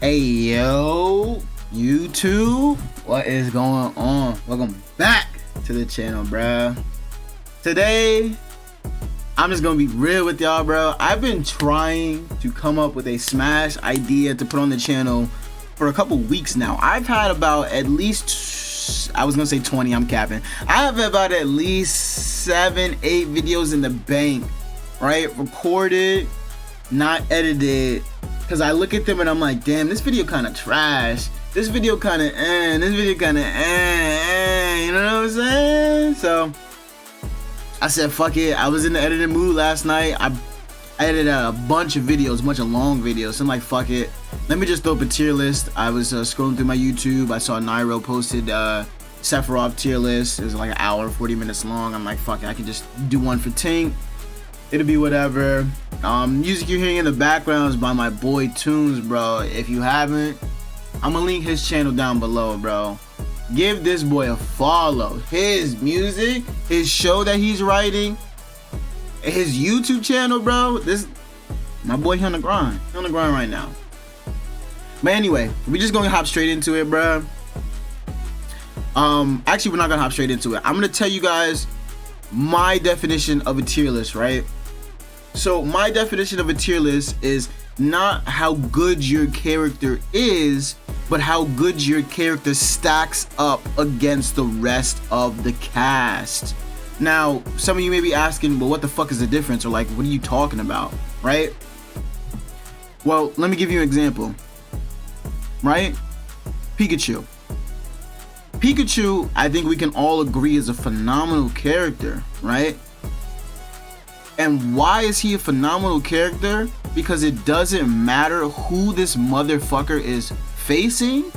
Hey yo, YouTube, what is going on? Welcome back to the channel, bruh. Today, I'm just gonna be real with y'all, bro. I've been trying to come up with a smash idea to put on the channel for a couple weeks now. I've had about at least, I was gonna say 20, I'm capping. I have about at least 7, 8 videos in the bank, right? Recorded, not edited. Cause I look at them and I'm like, damn, this video kind of trash. This video kind of this video kind of you know what I'm saying? So I said, fuck it. I was in the editing mood last night. I edited a bunch of videos, a bunch of long videos. So I'm like, fuck it. Let me just throw up a tier list. I was scrolling through my YouTube. I saw Nairo posted Sephiroth tier list. It was like an hour, 40 minutes long. I'm like, fuck it. I can just do one for Tink. It'll be whatever. Music you're hearing in the background is by my boy Tunes, bro. If you haven't, I'm gonna link his channel down below, bro. Give this boy a follow. His music, his show that he's writing, his YouTube channel, bro. This, my boy, he on the grind. He on the grind right now. But anyway, we just gonna hop straight into it, bro. Actually, we're not gonna hop straight into it. I'm gonna tell you guys my definition of a tier list, right? So my definition of a tier list is not how good your character is, but how good your character stacks up against the rest of the cast. Now, some of you may be asking, well, what the fuck is the difference? Or like, what are you talking about, right? Well, let me give you an example, right? Pikachu. Pikachu, I think we can all agree, is a phenomenal character, right? And why is he a phenomenal character? Because it doesn't matter who this motherfucker is facing,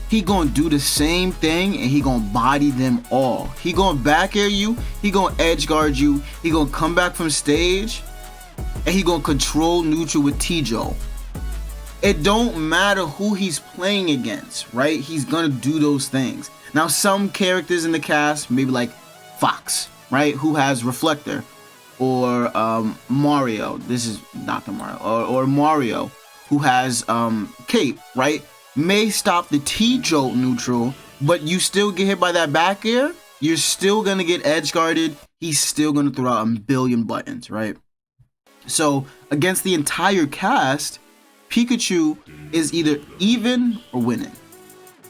he gonna do the same thing and he gonna body them all. He gonna back air you, he gonna edge guard you, he gonna come back from stage, and he gonna control neutral with Tijo. It don't matter who he's playing against, right? He's gonna do those things. Now, some characters in the cast, maybe like Fox, right? Who has Reflector, or Mario. This is Dr. Mario, or Mario, who has Cape, right? May stop the Tijo neutral, but you still get hit by that back air. You're still gonna get edge guarded. He's still gonna throw out a billion buttons, right? So against the entire cast, Pikachu is either even or winning,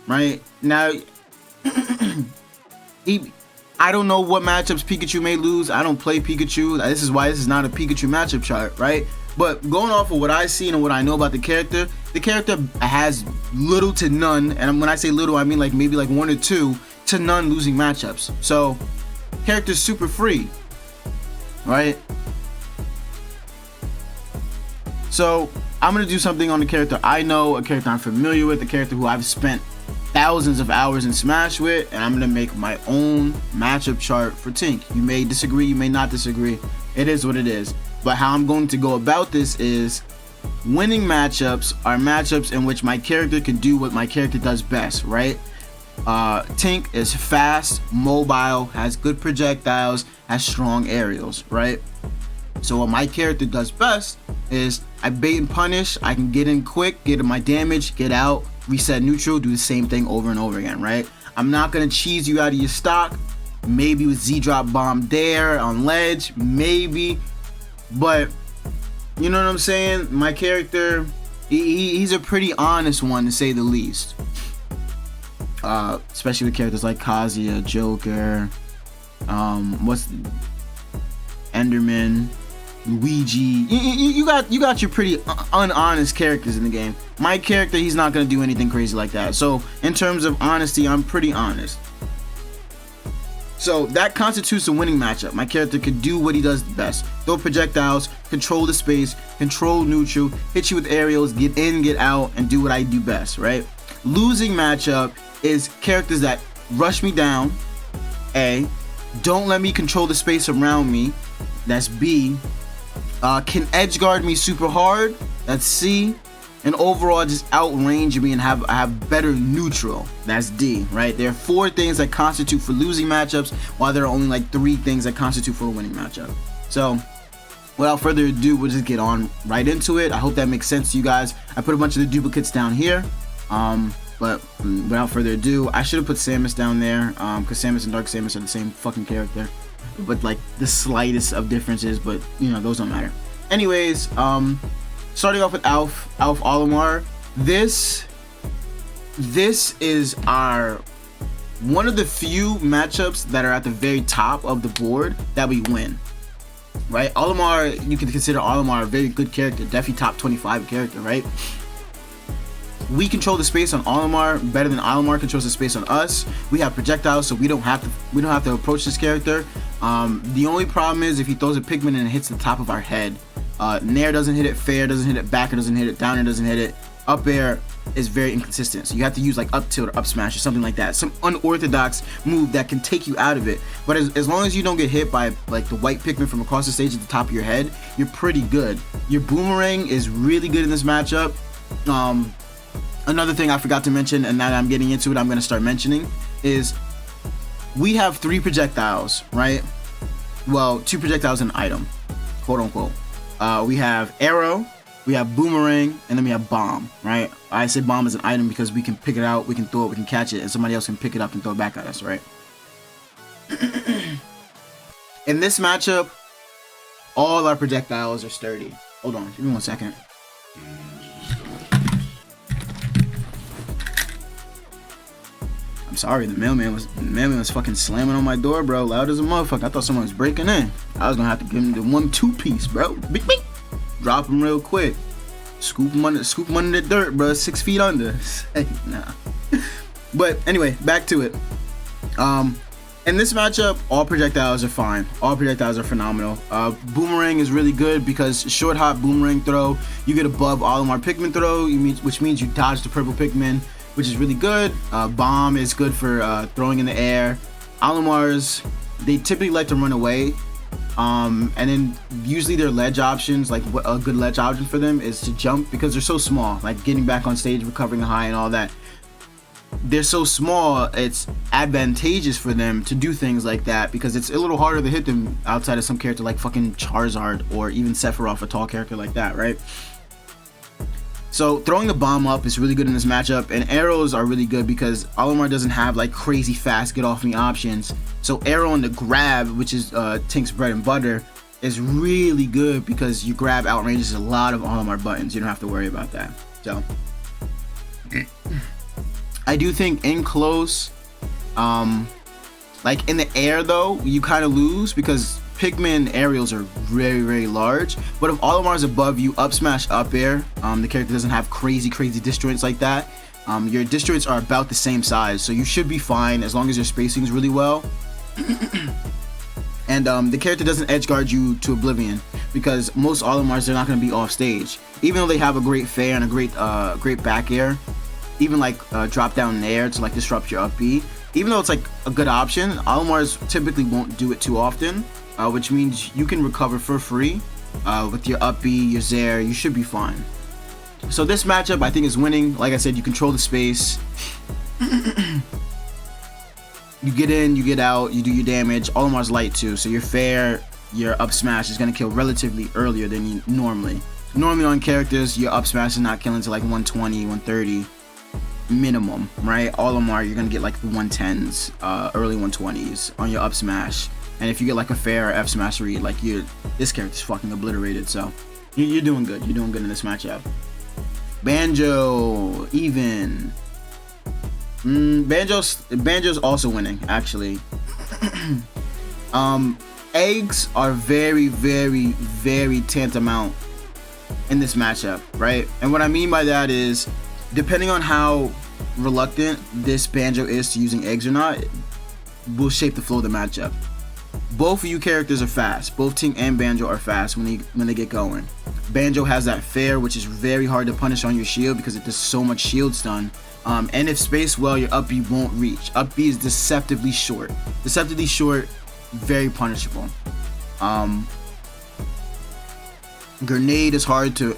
right? Now, I don't know what matchups Pikachu may lose. I don't play Pikachu. This is why this is not a Pikachu matchup chart, right? But going off of what I've seen and what I know about the character has little to none, and when I say little, I mean like maybe like 1 or 2 to none losing matchups. So, character's super free, right? So, I'm gonna do something on the character I know, a character I'm familiar with, a character who I've spent thousands of hours in Smash with, and I'm gonna make my own matchup chart for Tink. You may disagree, you may not disagree. It is what it is. But how I'm going to go about this is winning matchups are matchups in which my character can do what my character does best, right? Tink is fast, mobile, has good projectiles, has strong aerials, right? So what my character does best is I bait and punish. I can get in quick, get my damage, get out, reset neutral, do the same thing over and over again, right? I'm not gonna cheese you out of your stock. Maybe with Z-drop bomb there on ledge, maybe, but you know what I'm saying? My character, he's a pretty honest one to say the least. Especially with characters like Kazuya, Joker, Enderman, Luigi. You got your pretty unhonest characters in the game. My character, he's not gonna do anything crazy like that. So in terms of honesty, I'm pretty honest. So that constitutes a winning matchup. My character could do what he does best: throw projectiles, control the space, control neutral, hit you with aerials, get in, get out, and do what I do best, right? Losing matchup is characters that rush me down, A, don't let me control the space around me, that's B, can edge guard me super hard, that's C, and overall just outrange me and have better neutral, that's D, right? There are 4 things that constitute for losing matchups, while there are only like 3 things that constitute for a winning matchup. So without further ado, we'll just get on right into it. I hope that makes sense to you guys. I put a bunch of the duplicates down here, but without further ado, I should have put Samus down there, because Samus and Dark Samus are the same fucking character, but like the slightest of differences, but you know, those don't matter. Anyways, starting off with Alf Olimar. This is our one of the few matchups that are at the very top of the board that we win, right? Olimar, you can consider Olimar a very good character, definitely top 25 character, right? We control the space on Olimar better than Olimar controls the space on us. We have projectiles, so we don't have to approach this character. The only problem is if he throws a Pikmin and it hits the top of our head. Nair doesn't hit it, fair doesn't hit it, backer doesn't hit it, down air doesn't hit it, up air is very inconsistent, so you have to use like up tilt or up smash or something like that, some unorthodox move that can take you out of it. But as long as you don't get hit by like the white Pikmin from across the stage at the top of your head, you're pretty good. Your boomerang is really good in this matchup. Another thing I forgot to mention, and now that I'm getting into it, I'm going to start mentioning, is we have 3 projectiles, right? Well, 2 projectiles and an item, quote unquote. We have arrow, we have boomerang, and then we have bomb, right? I say bomb is an item because we can pick it out, we can throw it, we can catch it, and somebody else can pick it up and throw it back at us, right? In this matchup, all our projectiles are sturdy. Hold on, give me 1 second. I'm sorry, the mailman was fucking slamming on my door, bro, loud as a motherfucker. I thought someone was breaking in. I was gonna have to give him the 1-2 piece, bro. Bing, bing. Drop him real quick. Scoop him under the dirt, bro. 6 feet under. Hey, nah. But anyway, back to it. In this matchup, all projectiles are fine. All projectiles are phenomenal. Boomerang is really good because short hop boomerang throw, you get above Olimar Pikmin throw, which means you dodge the purple Pikmin, which is really good. Bomb is good for throwing in the air. Olimars, they typically like to run away. And then usually their ledge options, like a good ledge option for them is to jump because they're so small, like getting back on stage, recovering high and all that. They're so small, it's advantageous for them to do things like that because it's a little harder to hit them outside of some character like fucking Charizard or even Sephiroth, a tall character like that, right? So throwing the bomb up is really good in this matchup, and arrows are really good because Olimar doesn't have like crazy fast get off me options. So arrow and the grab, which is Tink's bread and butter, is really good because you grab outranges a lot of Olimar buttons. You don't have to worry about that. So I do think in close, like in the air though, you kind of lose because Pikmin aerials are very, very large, but if Olimar's above you, up smash, up air, the character doesn't have crazy disjoints like that. Your disjoints are about the same size, so you should be fine as long as your spacing is really well. And the character doesn't edge guard you to oblivion because most Olimars, they're not going to be off stage, even though they have a great fair and a great back air, even like drop down in the air to like disrupt your up B. Even though it's like a good option, Olimars typically won't do it too often. Which means you can recover for free with your up B, your Zair, you should be fine. So this matchup I think is winning. Like I said, you control the space. You get in, you get out, you do your damage. Olimar's light too, so your fair, your up smash is going to kill relatively earlier than you normally. Normally on characters, your up smash is not killing to like 120, 130 minimum, right? Olimar, you're going to get like the 110s, early 120s on your up smash. And if you get like a fair or F smash read, like this character's fucking obliterated. So you're doing good. You're doing good in this matchup. Banjo, even. Banjo's also winning, actually. Eggs are very tantamount in this matchup, right? And what I mean by that is, depending on how reluctant this Banjo is to using eggs or not, will shape the flow of the matchup. Both of you characters are fast. Both Tink and Banjo are fast when they get going. Banjo has that fair, which is very hard to punish on your shield because it does so much shield stun. And if spaced well, your up B won't reach. Up B is deceptively short. Deceptively short, very punishable. Grenade is hard to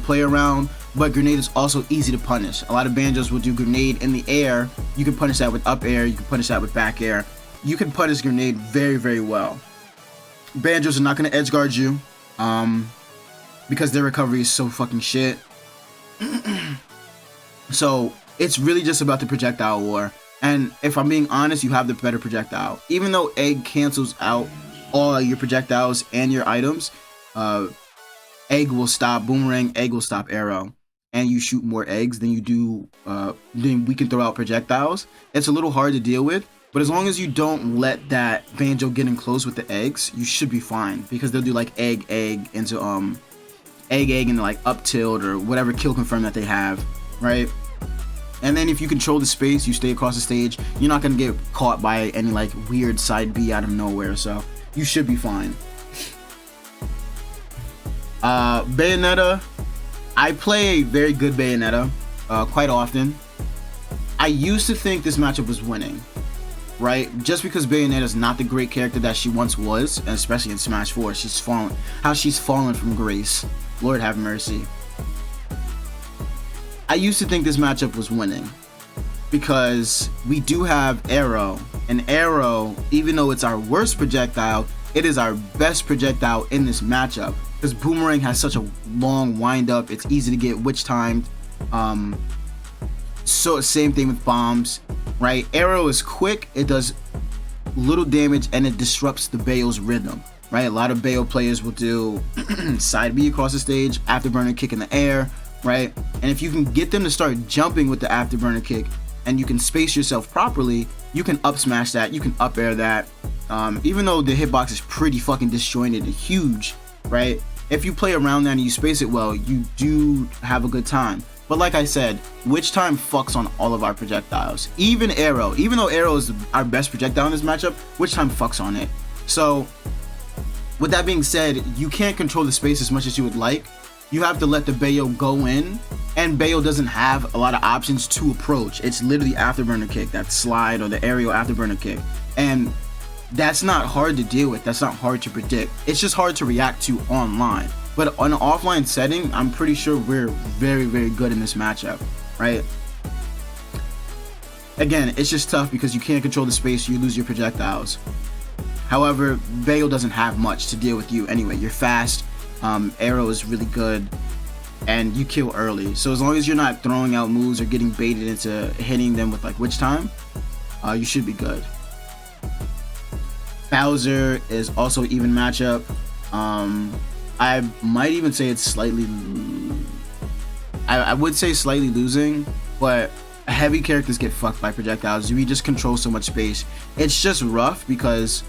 play around, but grenade is also easy to punish. A lot of Banjos will do grenade in the air. You can punish that with up air. You can punish that with back air. You can punish grenade very well. Banjos are not going to edge guard you. because their recovery is so fucking shit. So it's really just about the projectile war. And if I'm being honest, you have the better projectile. Even though Egg cancels out all your projectiles and your items, Egg will stop Boomerang, Egg will stop Arrow, and you shoot more eggs than you do, then we can throw out projectiles. It's a little hard to deal with, but as long as you don't let that Banjo get in close with the eggs, you should be fine, because they'll do like egg into egg into like up tilt or whatever kill confirm that they have, right? And then if you control the space, you stay across the stage, you're not gonna get caught by any like weird side B out of nowhere, so you should be fine. Bayonetta, I play a very good Bayonetta quite often. I used to think this matchup was winning, right? Just because Bayonetta is not the great character that she once was, and especially in Smash 4, she's fallen from grace. Lord have mercy. I used to think this matchup was winning because we do have Arrow, and Arrow, even though it's our worst projectile, it is our best projectile in this matchup, because Boomerang has such a long wind up, it's easy to get witch timed. So same thing with bombs, right? Arrow is quick, it does little damage, and it disrupts the Bayo's rhythm, right? A lot of Bayo players will do side B across the stage, afterburner kick in the air, right? And if you can get them to start jumping with the afterburner kick, and you can space yourself properly, you can up smash that, you can up air that. Even though the hitbox is pretty fucking disjointed and huge, right? If you play around that and you space it well, you do have a good time. But like I said, witch time fucks on all of our projectiles. Even Arrow, even though Arrow is our best projectile in this matchup, witch time fucks on it. So with that being said, you can't control the space as much as you would like. You have to let the Bayo go in, and Bayo doesn't have a lot of options to approach. It's literally afterburner kick, that slide, or the aerial afterburner kick. And that's not hard to deal with, that's not hard to predict. It's just hard to react to online. But on an offline setting, I'm pretty sure we're very, very good in this matchup, right? Again, it's just tough because you can't control the space, you lose your projectiles. However, Bayo doesn't have much to deal with you anyway. You're fast, Arrow is really good, and you kill early. So as long as you're not throwing out moves or getting baited into hitting them with like witch time, you should be good. Bowser is also even matchup. I might even say it's slightly, I would say slightly losing, but heavy characters get fucked by projectiles. We just control so much space. It's just rough because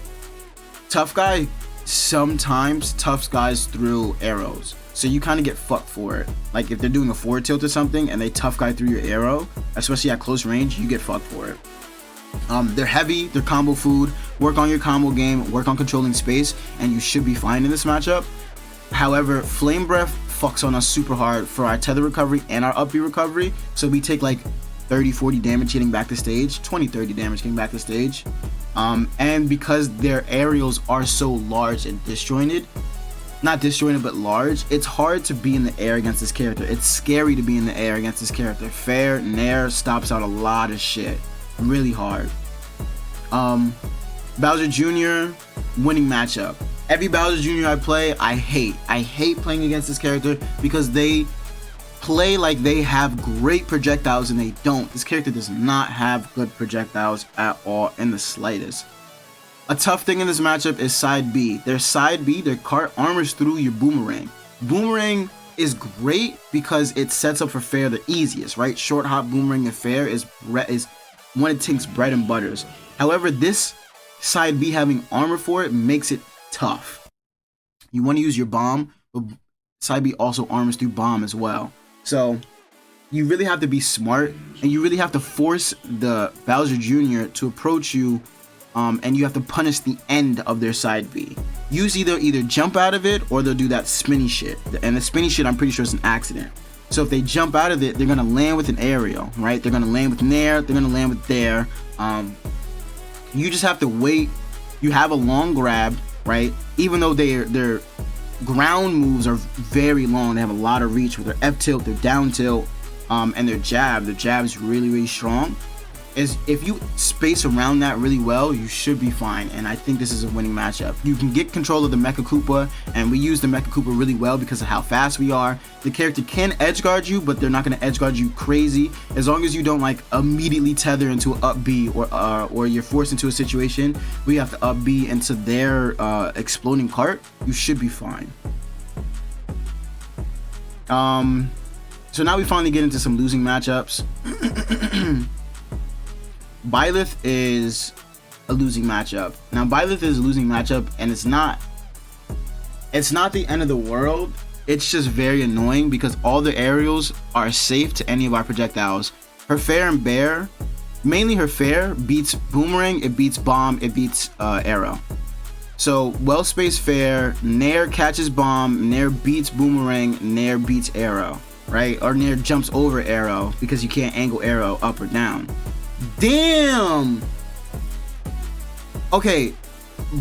Tough Guy sometimes toughs guys through arrows, so you kind of get fucked for it. Like if they're doing a forward tilt or something and they Tough Guy through your arrow, especially at close range, you get fucked for it. They're heavy, they're combo food. Work on your combo game, work on controlling space, and you should be fine in this matchup. However, Flame Breath fucks on us super hard for our tether recovery and our up B recovery, so we take like 30-40 damage getting back to stage, 20-30 damage getting back to stage. And because their aerials are so large and disjointed, not disjointed but large, it's hard to be in the air against this character. It's scary to be in the air against this character. Fair, Nair stops out a lot of shit. Really hard. Bowser Jr. winning matchup. Every Bowser Jr. I play, I hate playing against this character because they play like they have great projectiles and they don't. This character does not have good projectiles at all in the slightest. A tough thing in this matchup is side B. Their side B, their cart armors through your Boomerang. Boomerang is great because it sets up for fair the easiest, right? Short hop Boomerang and fair is one of Tink's bread and butters. However, this side B having armor for it makes it tough. You want to use your bomb, but side B also armors through bomb as well. So you really have to be smart, and you really have to force the Bowser Jr. to approach you, and you have to punish the end of their side B. Use either jump out of it, or they'll do that spinny shit. And the spinny shit, I'm pretty sure is an accident. So if they jump out of it, they're gonna land with an aerial, right? They're gonna land with Nair, they're gonna land with there. You just have to wait. You have a long grab, right? Even though their ground moves are very long, they have a lot of reach with their F tilt, their down tilt, and their jab. Their jab is really, really strong. is if you space around that really well, you should be fine. And I think this is a winning matchup. You can get control of the Mecha Koopa, and we use the Mecha Koopa really well because of how fast we are. The character can edge guard you, but they're not going to edge guard you crazy. As long as you don't like immediately tether into an up B, or you're forced into a situation where you have to up B into their exploding cart, you should be fine. So now we finally get into some losing matchups. Byleth is a losing matchup. Now Byleth is a losing matchup, and it's not the end of the world. It's just very annoying because all the aerials are safe to any of our projectiles. Her Fair and Bear, mainly her Fair, beats Boomerang, it beats Bomb, it beats Arrow. So well spaced Fair, Nair catches Bomb, Nair beats Boomerang, Nair beats Arrow, right? Or Nair jumps over Arrow because you can't angle Arrow up or down. Damn. Okay,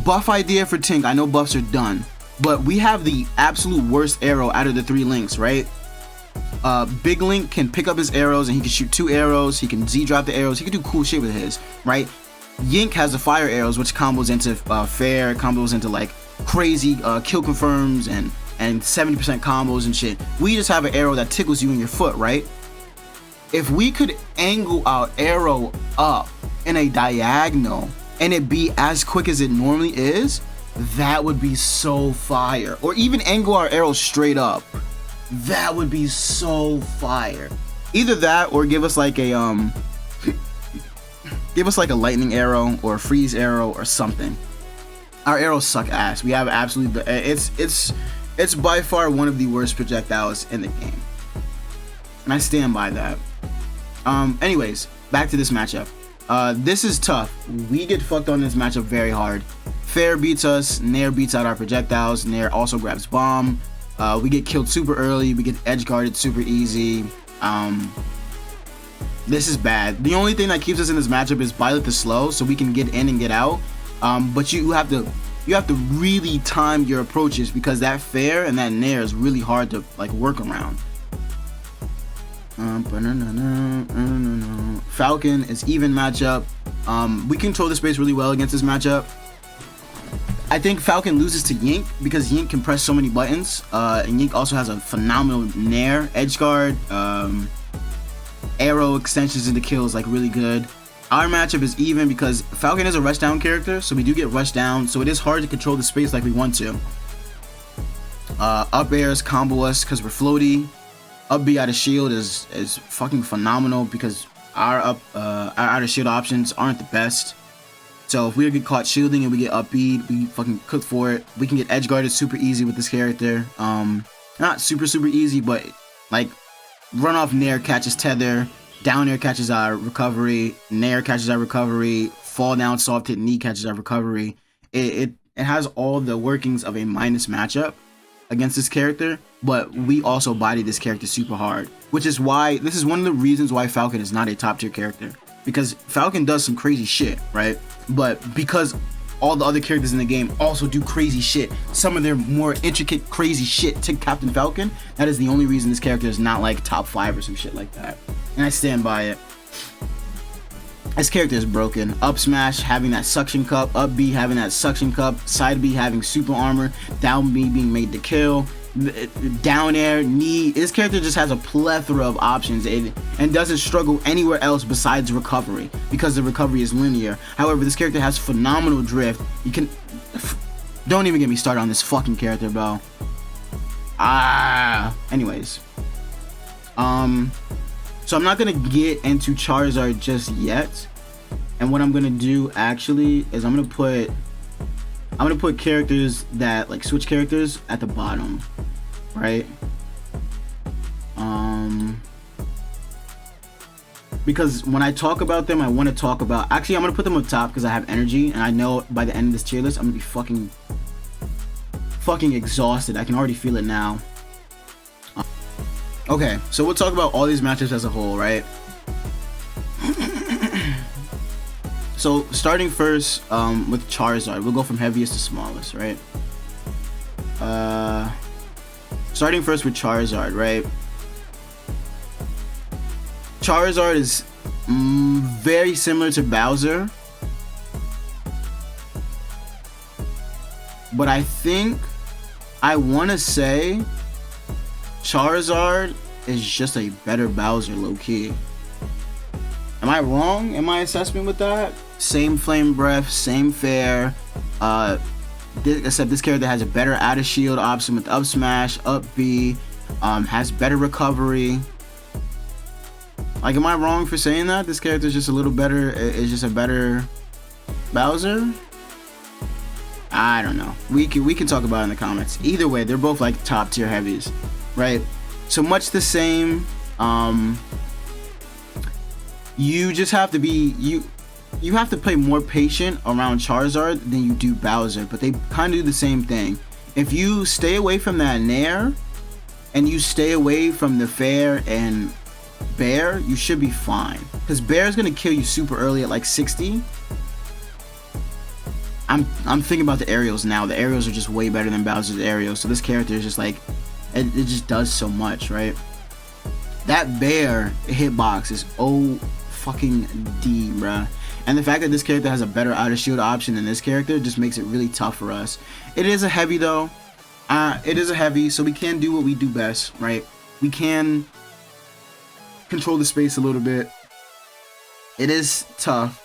buff idea for Tink. I know buffs are done, but we have the absolute worst arrow out of the 3 links, right? Big Link can pick up his arrows and he can shoot 2 arrows. He can Z-drop the arrows. He can do cool shit with his, right? Yink has the fire arrows, which combos into Fair, combos into like crazy kill confirms and 70% combos and shit. We just have an arrow that tickles you in your foot, right? If we could angle our arrow up in a diagonal and it be as quick as it normally is, that would be so fire. Or even angle our arrow straight up, that would be so fire. Either that or give us like a lightning arrow or a freeze arrow or something. Our arrows suck ass. We have absolutely, it's by far one of the worst projectiles in the game, and I stand by that. Anyways, back to this matchup. This is tough. We get fucked on this matchup very hard. Fair beats us, Nair beats out our projectiles, Nair also grabs Bomb. We get killed super early, we get edge guarded super easy. This is bad. The only thing that keeps us in this matchup is Byleth is slow, so we can get in and get out. But you have to really time your approaches because that Fair and that Nair is really hard to like work around. Falcon is even matchup. We control the space really well against this matchup. I think Falcon loses to Yink because Yink can press so many buttons, and Yink also has a phenomenal Nair, edge guard, arrow extensions into kills, like really good. Our matchup is even because Falcon is a rush down character, so we do get rushed down, so it is hard to control the space like we want to. Up airs combo us because we're floaty. Up B out of shield is fucking phenomenal because our out of shield options aren't the best. So if we get caught shielding and we get up B, we fucking cook for it. We can get edge guarded super easy with this character. Not super easy, but like run off Nair catches tether, down air catches our recovery, Nair catches our recovery, fall down soft hit knee catches our recovery. It has all the workings of a minus matchup against this character, but we also body this character super hard, which is why this is one of the reasons why Falcon is not a top tier character, because Falcon does some crazy shit, right? But because all the other characters in the game also do crazy shit, some of their more intricate crazy shit to Captain Falcon, that is the only reason this character is not like top 5 or some shit like that, and I stand by it. This character is broken. Up smash having that suction cup, up B having that suction cup, side B having super armor, down B being made to kill, down air, knee. This character just has a plethora of options and doesn't struggle anywhere else besides recovery because the recovery is linear. However, this character has phenomenal drift. You can, don't even get me started on this fucking character, bro. Anyways, so I'm not gonna get into Charizard just yet, and what I'm gonna do actually is I'm gonna put characters that like switch characters at the bottom, right? Because when I talk about them, I want to talk about, actually I'm gonna put them up top because I have energy, and I know by the end of this tier list I'm gonna be fucking exhausted. I can already feel it now. Okay, so we'll talk about all these matchups as a whole, right? So starting first with Charizard, we'll go from heaviest to smallest, right? Starting first with Charizard, right? Charizard is Very similar to Bowser, but I think I want to say Charizard is just a better Bowser, low-key. Am I wrong in my assessment with that? Same Flame Breath, same Fair, except this character has a better out of shield option with up smash, up B, has better recovery. Like, am I wrong for saying that? This character is just a little better, is just a better Bowser? I don't know. We can talk about it in the comments. Either way, they're both like top tier heavies, right? So much the same. You just have to be, you have to play more patient around Charizard than you do Bowser, but they kind of do the same thing. If you stay away from that Nair and you stay away from the Fair and Bear, you should be fine, because Bear's gonna kill you super early at like 60. I'm thinking about the aerials now. The aerials are just way better than Bowser's aerials, so this character is just like, it just does so much, right? That Bear hitbox is O fucking D, bruh. And the fact that this character has a better out of shield option than this character just makes it really tough for us. It is a heavy though. It is a heavy, so we can do what we do best, right? We can control the space a little bit. It is tough,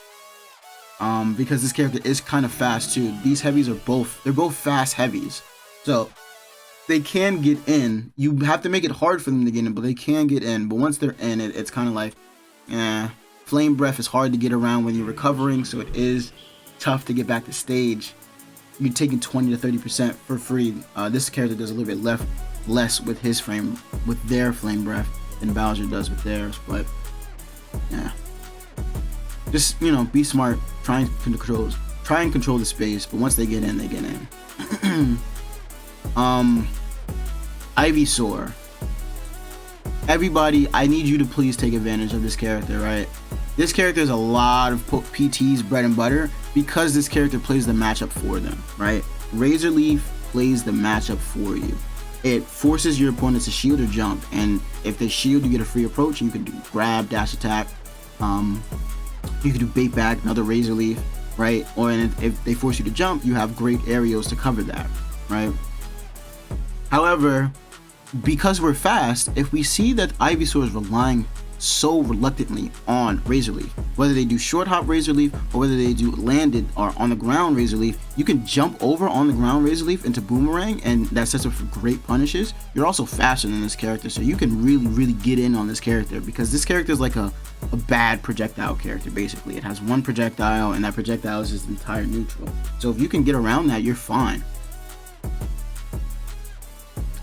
because this character is kind of fast too. These heavies are they're both fast heavies, so they can get in. You have to make it hard for them to get in, but they can get in. But once they're in, it's kind of like, Flame Breath is hard to get around when you're recovering, so it is tough to get back to stage. You're taking 20 to 30% for free. This character does a little bit less with their Flame Breath than Bowser does with theirs, but yeah. Just, be smart. Try and control the space, but once they get in, they get in. Ivysaur. Everybody, I need you to please take advantage of this character, right? This character is a lot of PT's bread and butter because this character plays the matchup for them, right? Razor Leaf plays the matchup for you. It forces your opponent to shield or jump, and if they shield, you get a free approach. You can do grab, dash attack. You can do bait back, another Razor Leaf, right? Or if they force you to jump, you have great aerials to cover that, right? However, because we're fast, if we see that Ivysaur is relying so reluctantly on Razor Leaf, whether they do short hop Razor Leaf or whether they do landed or on the ground Razor Leaf, you can jump over on the ground Razor Leaf into Boomerang, and that sets up for great punishes. You're also faster than this character, so you can really get in on this character, because this character is like a bad projectile character. Basically, it has one projectile, and that projectile is just entire neutral. So if you can get around that, you're fine.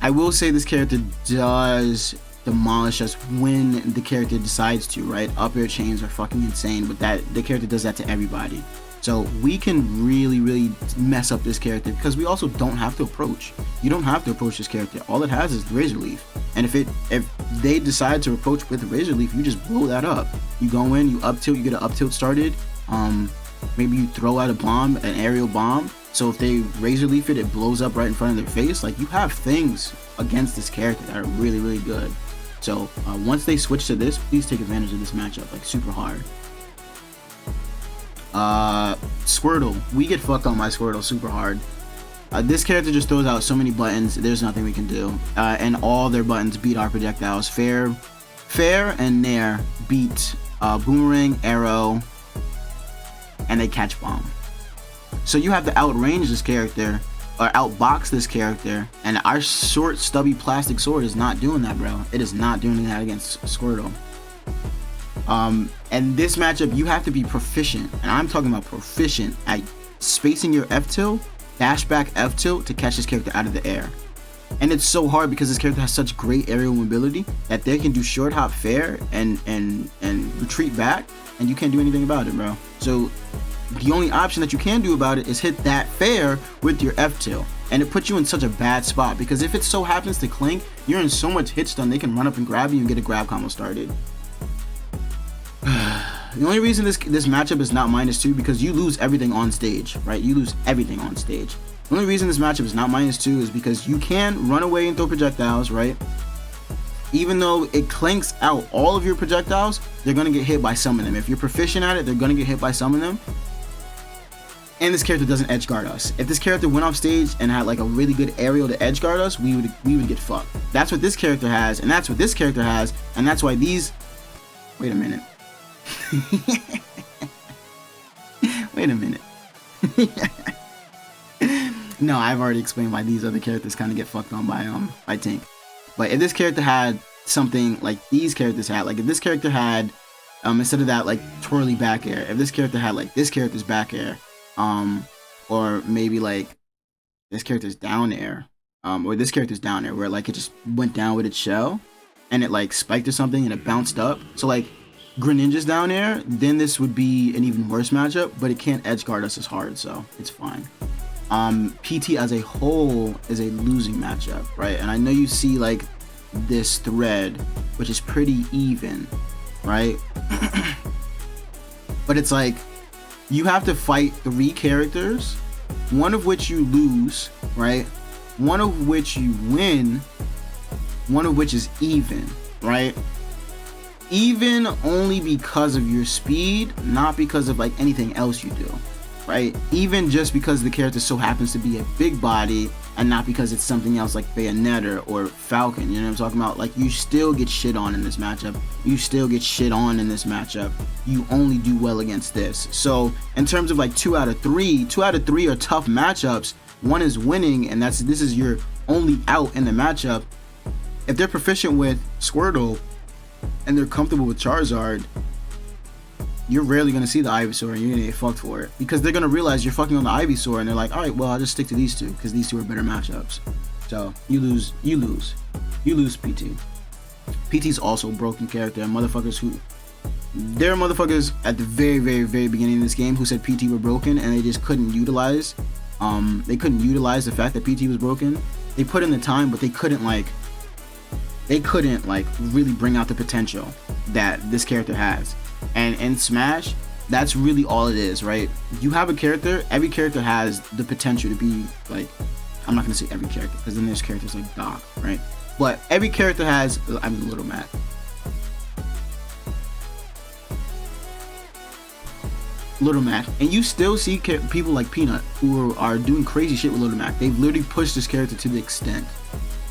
I will say this character does demolish us when the character decides to, right? Up air chains are fucking insane, but the character does that to everybody. So we can really mess up this character, because we also don't have to approach. You don't have to approach this character. All it has is the Razor Leaf. And if they decide to approach with the Razor Leaf, you just blow that up. You go in, you up tilt, you get an up tilt started. Maybe you throw out a bomb, an aerial bomb. So if they Razor Leaf it, it blows up right in front of their face. Like, you have things against this character that are really good. So once they switch to this, please take advantage of this matchup, like, super hard. Squirtle. We get fucked on by Squirtle super hard. This character just throws out so many buttons, there's nothing we can do. And all their buttons beat our projectiles. Fair and Nair beat Boomerang, Arrow, and they catch Bomb. So you have to outrange this character, or outbox this character, and our short, stubby plastic sword is not doing that, bro. It is not doing that against Squirtle. And this matchup, you have to be proficient, and I'm talking about proficient at spacing your F tilt, dash back F tilt to catch this character out of the air. And it's so hard because this character has such great aerial mobility that they can do short hop fair and retreat back, and you can't do anything about it, bro. So the only option that you can do about it is hit that fair with your F tilt, and it puts you in such a bad spot, because if it so happens to clink, you're in so much hit stun they can run up and grab you and get a grab combo started. The only reason this matchup is not -2 because you lose everything on stage, right? You lose everything on stage. The only reason this matchup is not -2 is because you can run away and throw projectiles, right? even though it clanks out all of your projectiles, they're gonna get hit by some of them. If you're proficient at it, they're gonna get hit by some of them. And this character doesn't edge guard us. If this character went off stage and had like a really good aerial to edge guard us, we would get fucked. That's what this character has, and that's what this character has, and that's why these. Wait a minute. Wait a minute. No, I've already explained why these other characters kind of get fucked on by Tink. But if this character had something like these characters had, like if this character had instead of that like twirly back air, if this character had like this character's back air, or maybe like this character's down air, or this character's down air, where like it just went down with its shell and it like spiked or something and it bounced up. So like Greninja's down air, then this would be an even worse matchup, but it can't edge guard us as hard, so it's fine. PT as a whole is a losing matchup, right? And I know you see like this thread, which is pretty even, right? But it's like you have to fight 3 characters, one of which you lose, right? One of which you win, one of which is even, right? Even only because of your speed, not because of like anything else you do, right? Even just because the character so happens to be a big body and not because it's something else like Bayonetta or Falcon, you know what I'm talking about? Like you still get shit on in this matchup. You still get shit on in this matchup. You only do well against this. So in terms of like 2 out of 3 are tough matchups. One is winning, and this is your only out in the matchup. If they're proficient with Squirtle and they're comfortable with Charizard, you're rarely going to see the Ivysaur and you're going to get fucked for it, because they're going to realize you're fucking on the Ivysaur and they're like, all right, well, I'll just stick to these 2 because these 2 are better matchups. So you lose PT. PT's also a broken character, and there are motherfuckers at the very, very, very beginning of this game who said PT were broken, and they just couldn't utilize the fact that PT was broken. They put in the time, but they couldn't really bring out the potential that this character has. And in Smash, that's really all it is, right? You have a character, every character has the potential to be like, I'm not gonna say every character, because then there's characters like Doc, right? But every character has, Little Mac. And you still see people like Peanut who are doing crazy shit with Little Mac. They've literally pushed this character to the extent,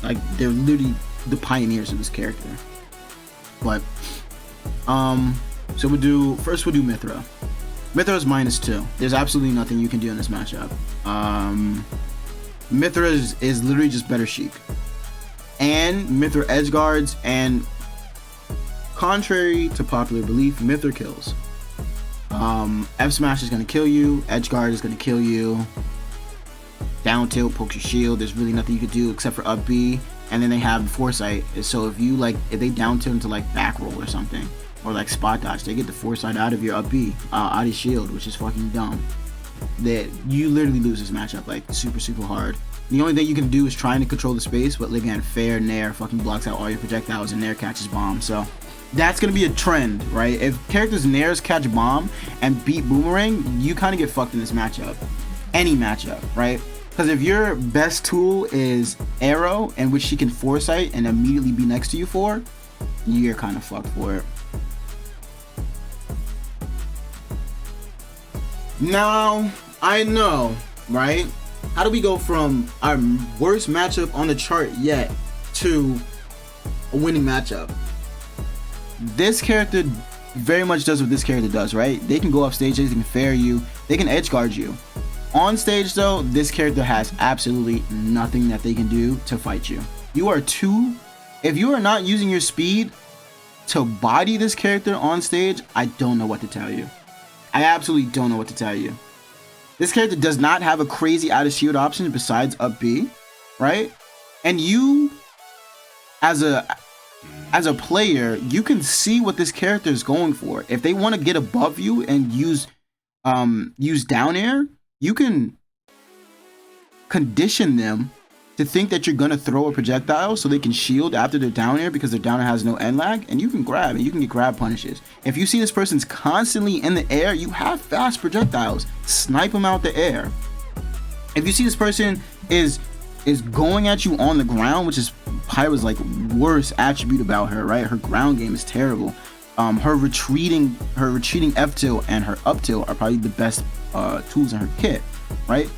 like they're literally the pioneers of this character. But so we'll do Mithra. Mithra is -2. There's absolutely nothing you can do in this matchup. Mithra is literally just better Sheik, and Mithra edge guards, and contrary to popular belief, Mithra kills. F smash is gonna kill you, edge guard is gonna kill you, down tilt pokes your shield. There's really nothing you could do except for up B. And then they have foresight, so if they down tilt into like back roll or something, or like spot dodge, they get the foresight out of your up B, out of your shield, which is fucking dumb. That you literally lose this matchup like super, super hard. The only thing you can do is trying to control the space, but again, fair nair fucking blocks out all your projectiles, and nair catches bomb. So that's gonna be a trend, right? If characters nairs catch bomb and beat boomerang, you kind of get fucked in this matchup, any matchup, right? Because if your best tool is arrow, in which she can foresight and immediately be next to you for, you're kind of fucked for it. Now, I know, right? How do we go from our worst matchup on the chart yet to a winning matchup? This character very much does what this character does, right? They can go off stage, they can fair you, they can edge guard you. On stage though, this character has absolutely nothing that they can do to fight you. If you are not using your speed to body this character on stage, I don't know what to tell you. I absolutely don't know what to tell you. This character does not have a crazy out of shield option besides up B, right? And you, as a player, you can see what this character is going for. If they want to get above you and use down air, you can condition them to think that you're gonna throw a projectile so they can shield after their down air, because their down air has no end lag, and you can grab, and you can get grab punishes. If you see this person's constantly in the air, you have fast projectiles. Snipe them out the air. If you see this person is going at you on the ground, which is Pyra's like worst attribute about her, right? Her ground game is terrible. Her retreating F tilt and her up tilt are probably the best tools in her kit, right?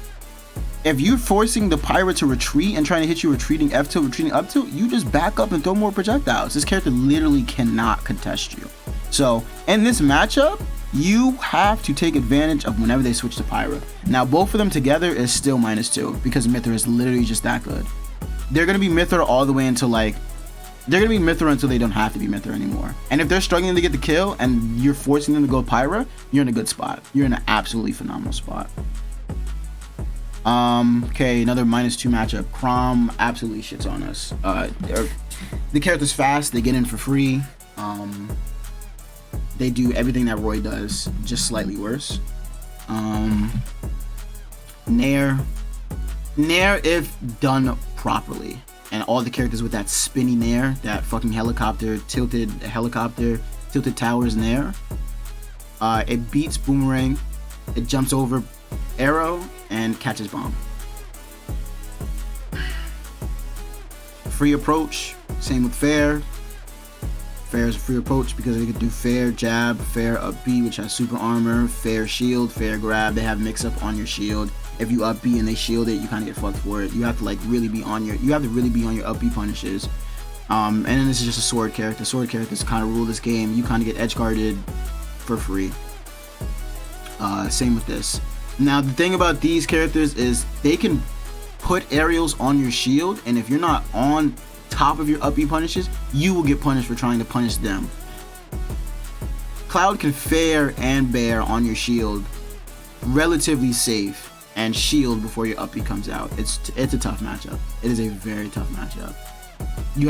If you're forcing the Pyra to retreat and trying to hit you retreating F tilt, retreating up tilt, you just back up and throw more projectiles. This character literally cannot contest you. So in this matchup, you have to take advantage of whenever they switch to Pyra. Now both of them together is still -2 because Mithra is literally just that good. They're gonna be Mithra all the way until like, they're gonna be Mithra until they don't have to be Mithra anymore. And if they're struggling to get the kill and you're forcing them to go Pyra, you're in a good spot. You're in an absolutely phenomenal spot. Okay, another -2 matchup. Chrom absolutely shits on us. The character's fast, they get in for free. They do everything that Roy does, just slightly worse. Nair, if done properly, and all the characters with that spinny Nair, that fucking tilted towers Nair, it beats Boomerang, it jumps over Arrow, and catches Bomb. Free approach, same with Fair. Fair is a free approach because they could do Fair Jab, Fair Up B, which has super armor, Fair Shield, Fair Grab. They have mix up on your shield. If you up B and they shield it, you kind of get fucked for it. You have to like really be on your up B punishes. And then this is just a sword character. Sword characters kind of rule this game. You kind of get edge guarded for free. Same with this. Now the thing about these characters is they can put aerials on your shield, and if you're not on top of your up B punishes, you will get punished for trying to punish them. Cloud can Fair and Bear on your shield relatively safe and shield before your up B comes out. It's a tough matchup. It is a very tough matchup. You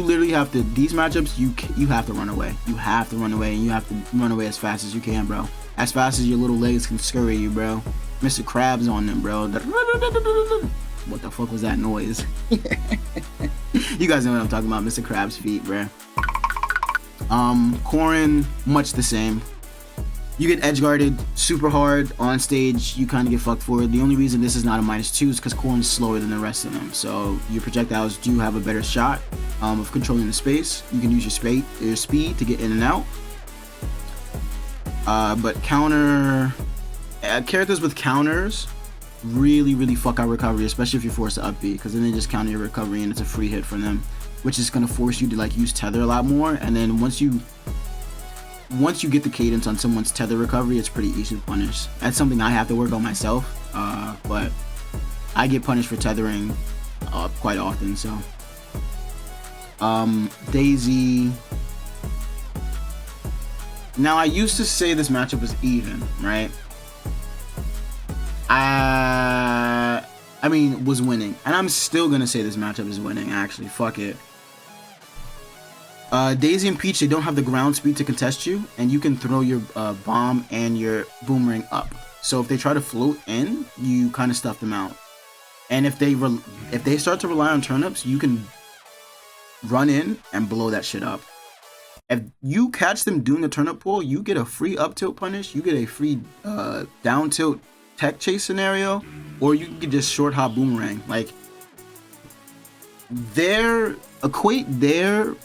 literally have to, these matchups, you have to run away. You have to run away, and you have to run away as fast as you can, bro. As fast as your little legs can scurry you, bro. Mr. Krabs on them, bro. What the fuck was that noise? You guys know what I'm talking about, Mr. Krabs' feet, bro. Corrin, much the same. You get edge guarded super hard on stage, you kind of get fucked for it. The only reason this is not a -2 is because Corrin is slower than the rest of them. So your projectiles do have a better shot of controlling the space. You can use your speed to get in and out. But characters with counters really fuck out recovery, especially if you're forced to up B, because then they just counter your recovery and it's a free hit for them, which is going to force you to like use tether a lot more. And then once you get the cadence on someone's tether recovery, it's pretty easy to punish. That's something I have to work on myself, but I get punished for tethering quite often. So Daisy. Now I used to say this matchup was even, right? I mean, was winning, and I'm still gonna say this matchup is winning. Actually, fuck it. Daisy and Peach, they don't have the ground speed to contest you, and you can throw your bomb and your boomerang up. So if they try to float in, you kind of stuff them out. And if they start to rely on turnips, you can run in and blow that shit up. If you catch them doing the turnip pull, you get a free up tilt punish, you get a free down tilt tech chase scenario, or you can just short hop boomerang. Like, equate their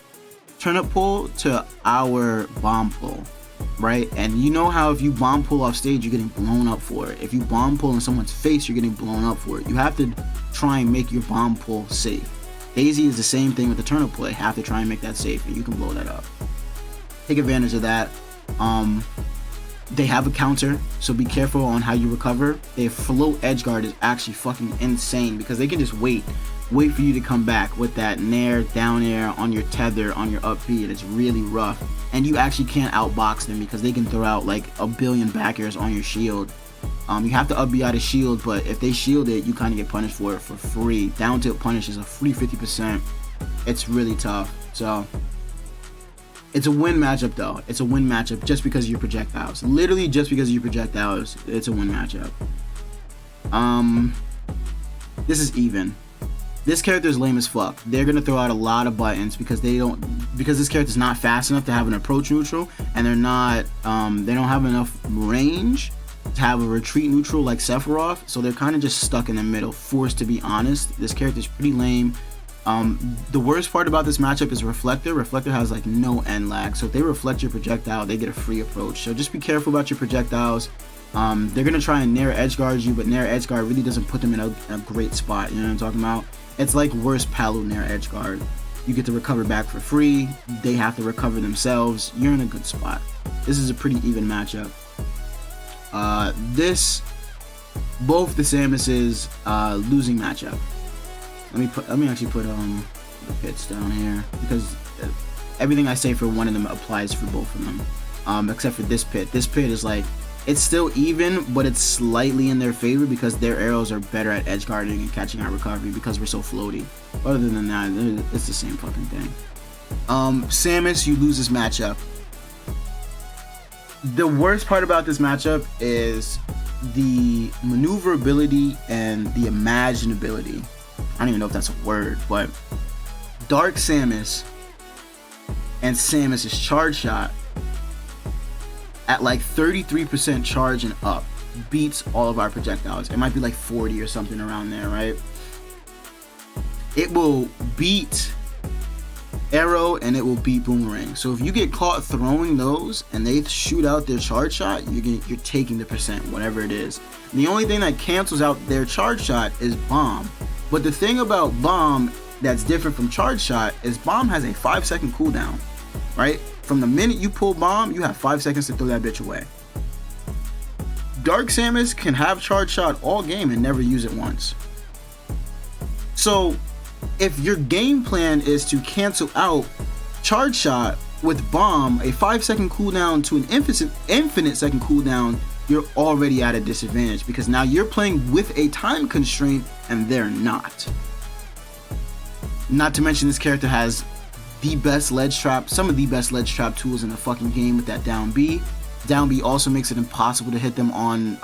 turnip pull to our bomb pull, right? And you know how if you bomb pull off stage, you're getting blown up for it. If you bomb pull in someone's face, you're getting blown up for it. You have to try and make your bomb pull safe. Daisy is the same thing with the turnip pull. You have to try and make that safe, and you can blow that up. Take advantage of that. They have a counter, so be careful on how you recover. Their float edge guard is actually fucking insane because they can just wait for you to come back with that nair, down air on your tether, on your up B, and it's really rough. And you actually can't outbox them because they can throw out like a billion back airs on your shield. You have to up B out of shield, but if they shield it, you kind of get punished for it for free. Down tilt punish is a free 50%. It's really tough. So it's a win matchup though. It's a win matchup just because of your projectiles. Literally just because of your projectiles, it's a win matchup. This is even. This character is lame as fuck. They're gonna throw out a lot of buttons because this character is not fast enough to have an approach neutral, and they don't have enough range to have a retreat neutral like Sephiroth, so they're kind of just stuck in the middle, forced to be honest. This character is pretty lame. The worst part about this matchup is Reflector. Reflector has like no end lag, so if they reflect your projectile, they get a free approach. So just be careful about your projectiles. They're gonna try and Nair edge guard you, but Nair edge guard really doesn't put them in a great spot. You know what I'm talking about? It's like worse Palu Nair edge guard. You get to recover back for free. They have to recover themselves. You're in a good spot. This is a pretty even matchup. Both the Samus's losing matchup. Let me actually put the pits down here, because everything I say for one of them applies for both of them, except for this pit. This pit is like, it's still even, but it's slightly in their favor because their arrows are better at edge guarding and catching our recovery because we're so floaty. Other than that, it's the same fucking thing. Samus, you lose this matchup. The worst part about this matchup is the maneuverability and the imaginability. I don't even know if that's a word, but Dark Samus and Samus's charge shot at like 33% charge and up beats all of our projectiles. It might be like 40 or something around there, right? It will beat arrow and it will beat boomerang. So if you get caught throwing those and they shoot out their charge shot, you're taking the percent, whatever it is. The only thing that cancels out their charge shot is bomb. But the thing about bomb that's different from charge shot is bomb has a 5-second cooldown, right? From the minute you pull bomb, you have 5 seconds to throw that bitch away. Dark Samus can have charge shot all game and never use it once. So if your game plan is to cancel out charge shot with bomb, a 5-second cooldown to an infinite second cooldown, you're already at a disadvantage because now you're playing with a time constraint and they're not. Not to mention this character has the best ledge trap, some of the best ledge trap tools in the fucking game with that down B. Down B also makes it impossible to hit them on,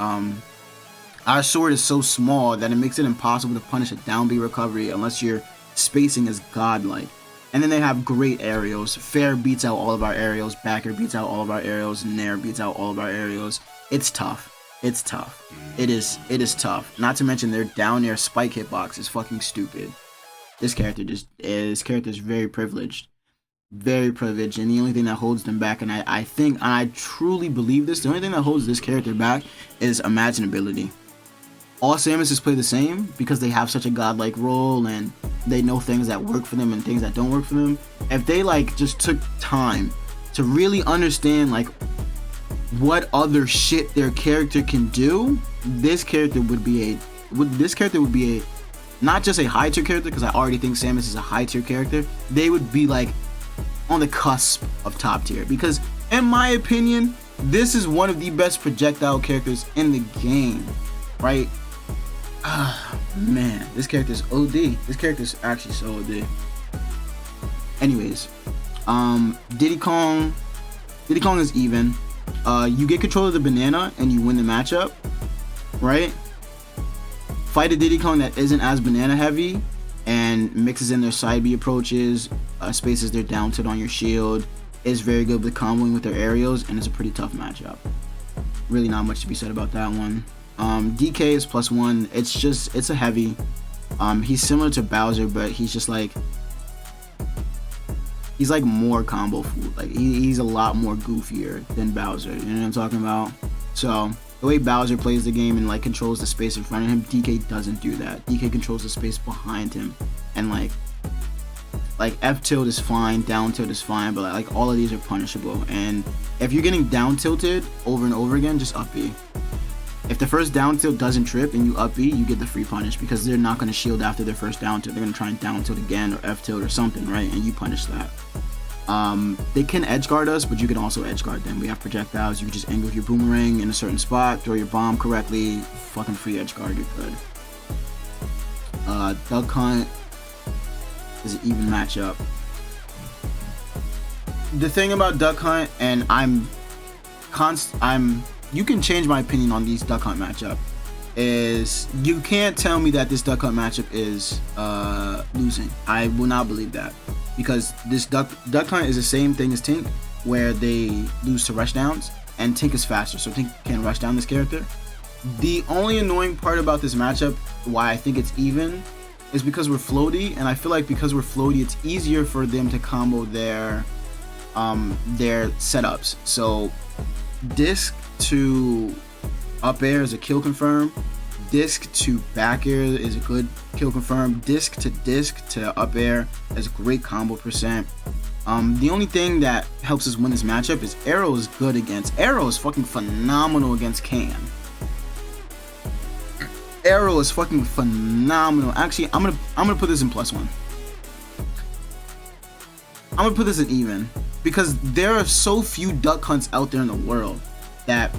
our sword is so small that it makes it impossible to punish a down B recovery unless your spacing is godlike. And then they have great aerials. Fair beats out all of our aerials, Backer beats out all of our aerials, Nair beats out all of our aerials. It's tough. It's tough. It is tough. Not to mention their down air spike hitbox is fucking stupid. This character is very privileged. Very privileged, and the only thing that holds them back, and I think, and I truly believe this, the only thing that holds this character back is imaginability. All Samuses play the same because they have such a godlike role and they know things that work for them and things that don't work for them. If they like just took time to really understand like what other shit their character can do, this character would be a not just a high tier character, because I already think Samus is a high tier character. They would be like on the cusp of top tier, because in my opinion, this is one of the best projectile characters in the game, right? Man, this character is OD. This character is actually so OD. Anyways, Diddy Kong is even. You get control of the banana and you win the matchup, right? Fight a Diddy Kong that isn't as banana heavy and mixes in their side B approaches, spaces their down tilt on your shield, is very good with comboing with their aerials, and it's a pretty tough matchup. Really not much to be said about that one. DK is +1. It's a heavy. He's similar to Bowser, but he's like more combo food. Like he's a lot more goofier than Bowser. You know what I'm talking about? So the way Bowser plays the game and like controls the space in front of him, DK doesn't do that. DK controls the space behind him, and like F tilt is fine, down tilt is fine, but like all of these are punishable. And if you're getting down tilted over and over again, just up B. If the first down tilt doesn't trip and you up B, you get the free punish, because they're not going to shield after their first down tilt. They're going to try and down tilt again or F tilt or something, right? And you punish that. They can edge guard us, but you can also edge guard them. We have projectiles. You can just angle your boomerang in a certain spot, throw your bomb correctly, fucking free edge guard, you're good. Duck Hunt is an even matchup. The thing about Duck Hunt, and you can change my opinion on these Duck Hunt matchup, is you can't tell me that this Duck Hunt matchup is losing. I will not believe that, because this Duck Hunt is the same thing as Tink, where they lose to rush downs, and Tink is faster, so Tink can rush down this character. The only annoying part about this matchup, why I think it's even, is because we're floaty, and I feel like because we're floaty, it's easier for them to combo their setups. So disc to up air is a kill confirm. Disc to back air is a good kill confirm. Disc to up air is a great combo percent. The only thing that helps us win this matchup is Arrow is good against. Arrow is fucking phenomenal against Can. Arrow is fucking phenomenal. Actually, I'm gonna put this in +1. I'm gonna put this in even, because there are so few duck hunts out there in the world that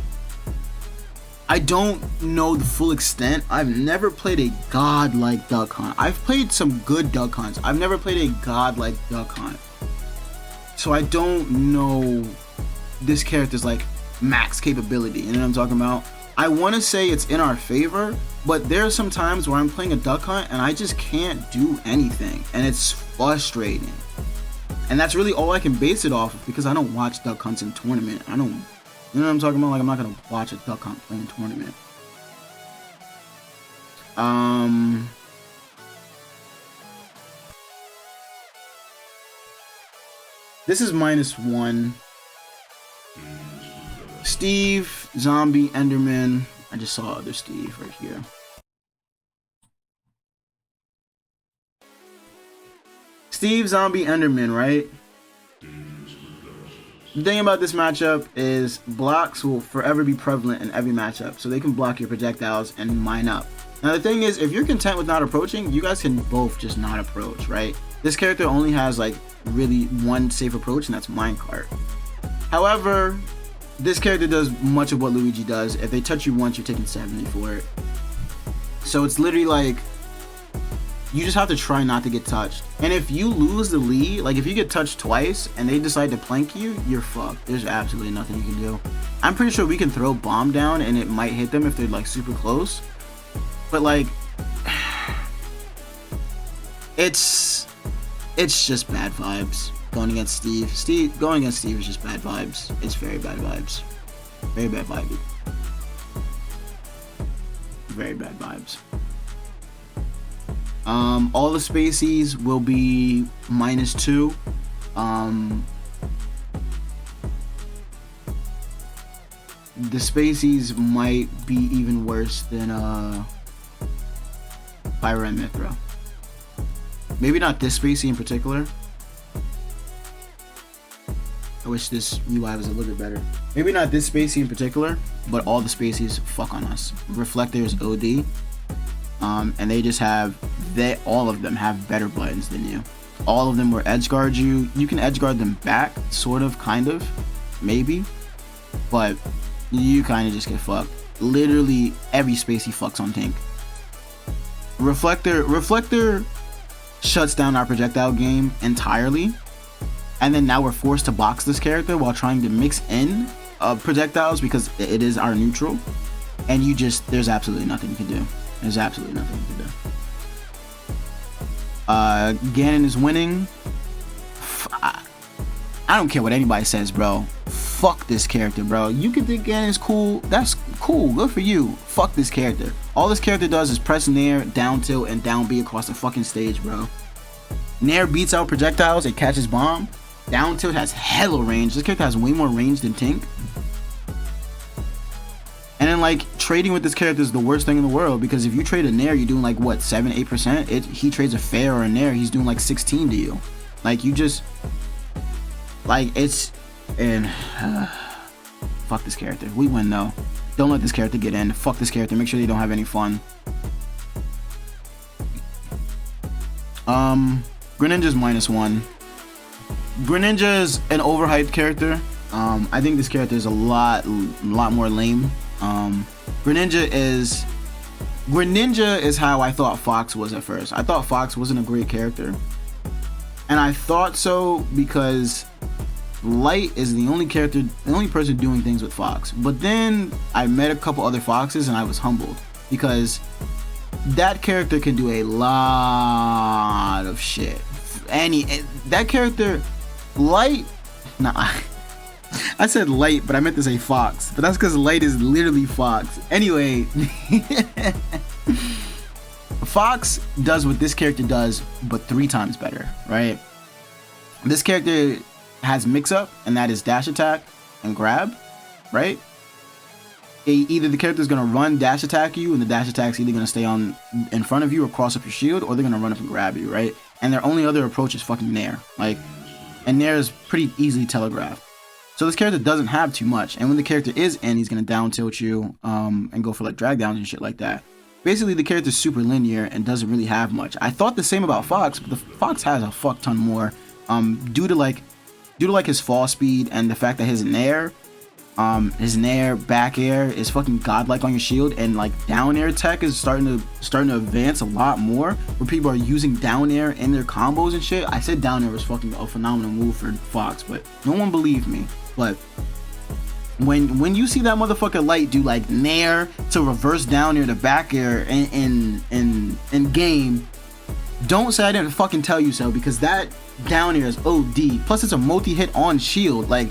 I don't know the full extent. I've never played a godlike duck hunt. I've played some good duck hunts. I've never played a godlike duck hunt. So I don't know this character's like max capability. You know what I'm talking about? I want to say it's in our favor, but there are some times where I'm playing a duck hunt and I just can't do anything, and it's frustrating. And that's really all I can base it off of, because I don't watch duck hunts in tournament. I don't, you know what I'm talking about? Like, I'm not gonna watch a duck hunt play in tournament. This is -1. Steve, Zombie, Enderman. I just saw other Steve right here. Steve, Zombie, Enderman, right? The thing about this matchup is blocks will forever be prevalent in every matchup, so they can block your projectiles and mine up. Now the thing is, if you're content with not approaching, you guys can both just not approach, right? This character only has like really one safe approach, and that's minecart. However, this character does much of what Luigi does. If they touch you once, you're taking 70 for it. So it's literally like, you just have to try not to get touched. And if you lose the lead, like if you get touched twice and they decide to plank you, you're fucked. There's absolutely nothing you can do. I'm pretty sure we can throw bomb down and it might hit them if they're like super close. But like, it's just bad vibes going against Steve. Going against Steve is just bad vibes. It's very bad vibes. Very bad vibes. Very bad vibes. All the Spaceys will be -2. The Spaceys might be even worse than Pyra and Mithra. Maybe not this Spacey in particular. I wish this UI was a little bit better. Maybe not this Spacey in particular, but all the Spaceys fuck on us. Reflector is OD. And they just have, all of them have better buttons than you. All of them will edge guard you. You can edge guard them back, sort of, kind of, maybe, but you kind of just get fucked. Literally every Spacey fucks on Tink. Reflector shuts down our projectile game entirely, and then now we're forced to box this character while trying to mix in projectiles because it is our neutral, and there's absolutely nothing you can do. There's absolutely nothing you can do. Ganon is winning. I don't care what anybody says, bro. Fuck this character, bro. You can think Ganon's cool. That's cool. Good for you. Fuck this character. All this character does is press Nair, down tilt, and down B across the fucking stage, bro. Nair beats out projectiles. It catches bomb. Down tilt has hella range. This character has way more range than Tink. And then like trading with this character is the worst thing in the world, because if you trade a Nair, you're doing like what, 7-8%. He trades a fair or a Nair, he's doing like 16 to you. Like you just like it's and fuck this character. We win though. Don't let this character get in. Fuck this character. Make sure they don't have any fun. Greninja's -1. Greninja is an overhyped character. I think this character is a lot more lame. Greninja is how I thought Fox was at first. I thought Fox wasn't a great character, and I thought so because Light is the only person doing things with Fox. But then I met a couple other Foxes and I was humbled, because that character can do a lot of shit. That character, Light, nah. I said Light, but I meant to say Fox. But that's because Light is literally Fox. Anyway, Fox does what this character does, but 3 times better, right? This character has mix-up, and that is dash attack and grab, right? Either the character is going to run dash attack you, and the dash attack's either going to stay on in front of you or cross up your shield, or they're going to run up and grab you, right? And their only other approach is fucking Nair. Like, and Nair is pretty easily telegraphed. So this character doesn't have too much, and when the character is in, he's going to down tilt you and go for like drag downs and shit like that. Basically, the character's super linear and doesn't really have much. I thought the same about Fox, but the Fox has a fuck ton more due to like his fall speed and the fact that his Nair back air is fucking godlike on your shield, and like down air tech is starting to advance a lot more, where people are using down air in their combos and shit. I said down air was fucking a phenomenal move for Fox, but no one believed me. But when you see that motherfucker light do like Nair to reverse down air to back air in game, don't say I didn't fucking tell you so, because that down air is OD. Plus it's a multi-hit on shield. Like,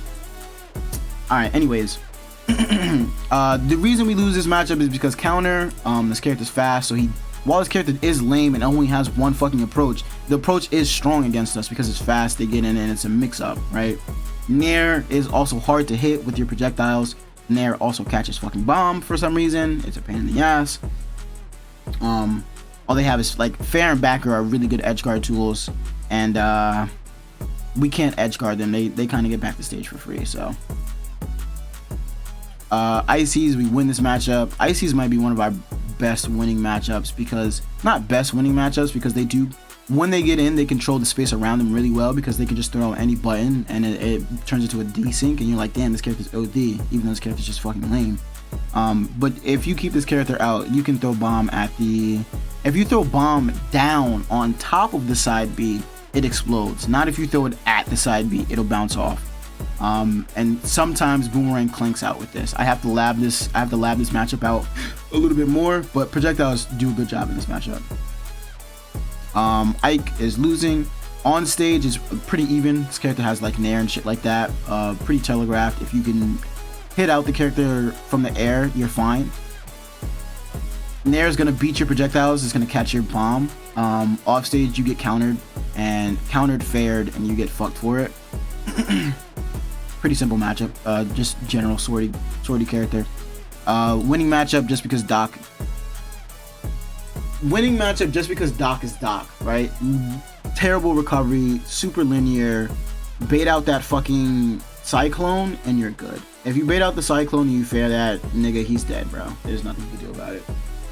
alright, anyways. The reason we lose this matchup is because counter, this character's fast, so while this character is lame and only has one fucking approach, the approach is strong against us because it's fast, they get in and it's a mix-up, right? Nair is also hard to hit with your projectiles. Nair also catches fucking bomb for some reason. It's a pain in the ass. All they have is like fair and backer are really good edge guard tools, and we can't edge guard them. They kind of get back to stage for free. So Ices, we win this matchup. Ices might be one of our best winning matchups, because not best winning matchups because they do, when they get in, they control the space around them really well, because they can just throw any button and it turns into a desync, and you're like, damn, this character's OD, even though this character's just fucking lame. But if you keep this character out, you can throw bomb if you throw bomb down on top of the side B, it explodes. Not if you throw it at the side B, it'll bounce off. And sometimes Boomerang clinks out with this. I have to lab this matchup out a little bit more, but projectiles do a good job in this matchup. Ike is losing. On stage is pretty even. This character has like Nair and shit like that. Pretty telegraphed. If you can hit out the character from the air, you're fine. Nair is gonna beat your projectiles. It's gonna catch your bomb. Off stage, you get countered fared, and you get fucked for it. Pretty simple matchup. Just general swordy character. Winning matchup just because Doc. Winning matchup just because Doc is Doc, right? Terrible recovery, super linear. Bait out that fucking Cyclone, and you're good. If you bait out the Cyclone and you fair that, nigga, he's dead, bro. There's nothing you can do about it.